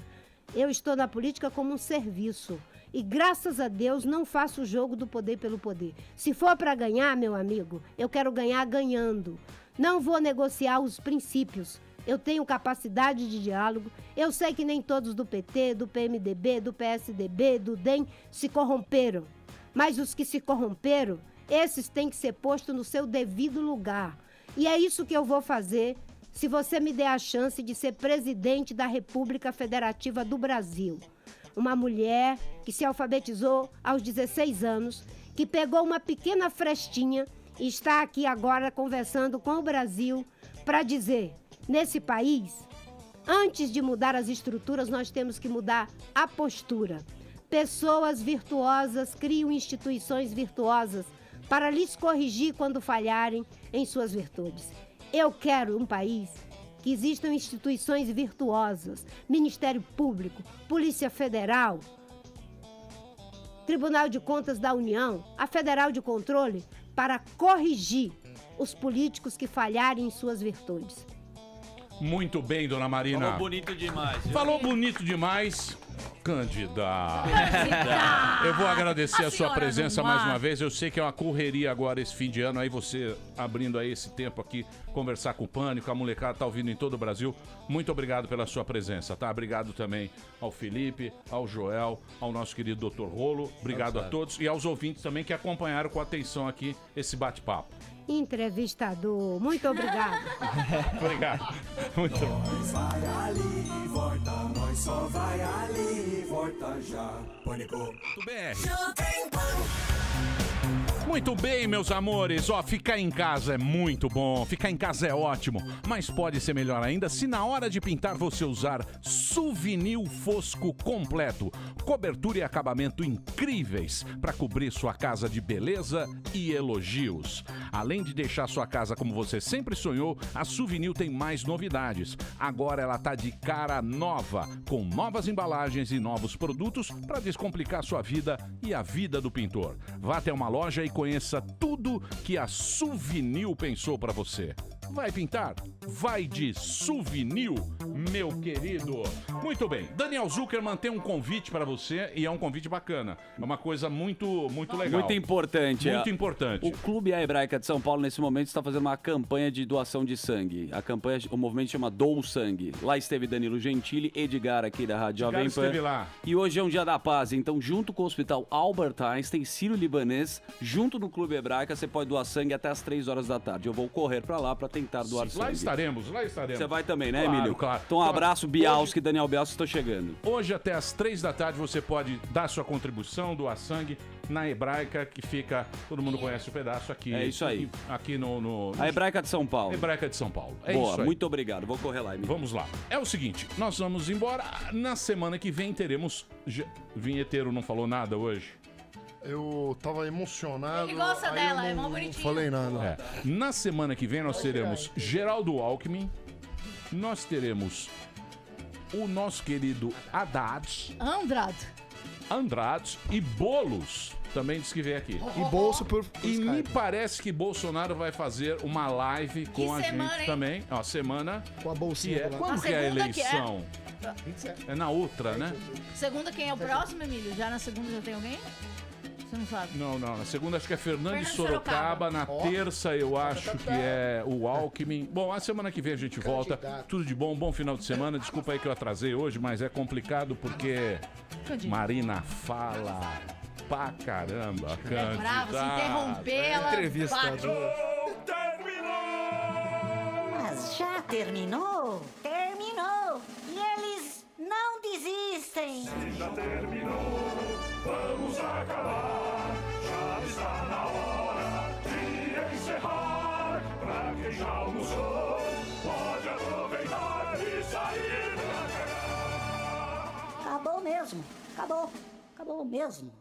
Eu estou na política como um serviço. E, graças a Deus, não faço o jogo do poder pelo poder. Se for para ganhar, meu amigo, eu quero ganhar ganhando. Não vou negociar os princípios. Eu tenho capacidade de diálogo. Eu sei que nem todos do PT, do PMDB, do PSDB, do DEM se corromperam. Mas os que se corromperam, esses têm que ser postos no seu devido lugar. E é isso que eu vou fazer se você me der a chance de ser presidente da República Federativa do Brasil. Uma mulher que se alfabetizou aos 16 anos, que pegou uma pequena frestinha e está aqui agora conversando com o Brasil para dizer, nesse país, antes de mudar as estruturas, nós temos que mudar a postura. Pessoas virtuosas criam instituições virtuosas para lhes corrigir quando falharem em suas virtudes. Eu quero um país que existam instituições virtuosas, Ministério Público, Polícia Federal, Tribunal de Contas da União, a Federal de Controle, para corrigir os políticos que falharem em suas virtudes. Muito bem, dona Marina. Falou bonito demais. Falou bonito demais. Candidata. Eu vou agradecer a sua presença mais uma vez. Eu sei que é uma correria agora esse fim de ano, aí você abrindo aí esse tempo aqui, conversar com o Pânico, a molecada tá ouvindo em todo o Brasil. Muito obrigado pela sua presença, tá? Obrigado também ao Felipe, ao Joel, ao nosso querido Dr. Rolo. Obrigado a todos e aos ouvintes também que acompanharam com atenção aqui esse bate-papo. Entrevistador, muito obrigado. Obrigado. Muito Nós vai ali, volta, nós só vai ali, volta já. Pânico. Muito bem, meus amores. Ó, ficar em casa é muito bom, ficar em casa é ótimo, mas pode ser melhor ainda se na hora de pintar você usar Suvinil Fosco completo. Cobertura e acabamento incríveis para cobrir sua casa de beleza e elogios. Além de deixar sua casa como você sempre sonhou, a Suvinil tem mais novidades. Agora ela tá de cara nova, com novas embalagens e novos produtos para descomplicar sua vida e a vida do pintor. Vá até uma loja e conheça tudo que a Suvinil pensou para você. Vai pintar? Vai de souvenir, meu querido. Muito bem. Daniel Zuckerman tem um convite para você e é um convite bacana. É uma coisa muito legal. Muito importante. Muito importante. O Clube A Hebraica de São Paulo, nesse momento, está fazendo uma campanha de doação de sangue. O movimento chama Dou Sangue. Lá esteve Danilo Gentili, Edgar aqui da Rádio Jovem Pan. Esteve lá. E hoje é um dia da paz. Então, junto com o Hospital Albert Einstein, Sírio-Libanês, junto no Clube Hebraica, você pode doar sangue até as 3 horas da tarde. Eu vou correr para lá para tentar doar sangue. Lá estaremos. Você vai também, né, Claro, Emílio? claro. Então, um abraço, Bialski, Daniel Bialski, estou chegando. Hoje até às 3 da tarde você pode dar sua contribuição, doar sangue na Hebraica, que fica, todo mundo conhece o pedaço aqui. É isso aí. Aqui no A Hebraica de São Paulo. Hebraica de São Paulo. É Boa, isso aí. muito obrigado. Vou correr lá, Emílio. Vamos lá. É o seguinte, nós vamos embora. Na semana que vem teremos... Vinheteiro não falou nada hoje? Eu tava emocionado. Ele gosta aí dela, eu é mó não bonitinho. falei nada. É. Na semana que vem nós teremos Geraldo Alckmin, nós teremos o nosso querido Haddad, Andrade e Boulos. Também disse que vem aqui. E bolso por E Skype. me parece que Bolsonaro vai fazer uma live com Que a semana, gente hein? também. Ó, semana Com a que bolsinha é. do lado. Quando A que é a segunda que é? eleição? É na outra, né? Segunda, quem é o próximo, Emílio? Já na segunda já tem alguém? Você não sabe? Não, na segunda acho que é Fernando de Fernando Sorocaba. Sorocaba. Na terça eu acho que é o Alckmin. Bom, a semana que vem a gente volta. Tudo de bom, bom final de semana. Desculpa aí que eu atrasei hoje, mas é complicado porque Marina fala pra caramba. É bravo, se interromper, ela Entrevista. bate. Mas já terminou? Terminou! E eles não desistem! Já terminou, vamos acabar. Já está na hora de encerrar. Pra quem já almoçou, pode aproveitar e sair pra cá. Acabou mesmo! Acabou! Acabou mesmo!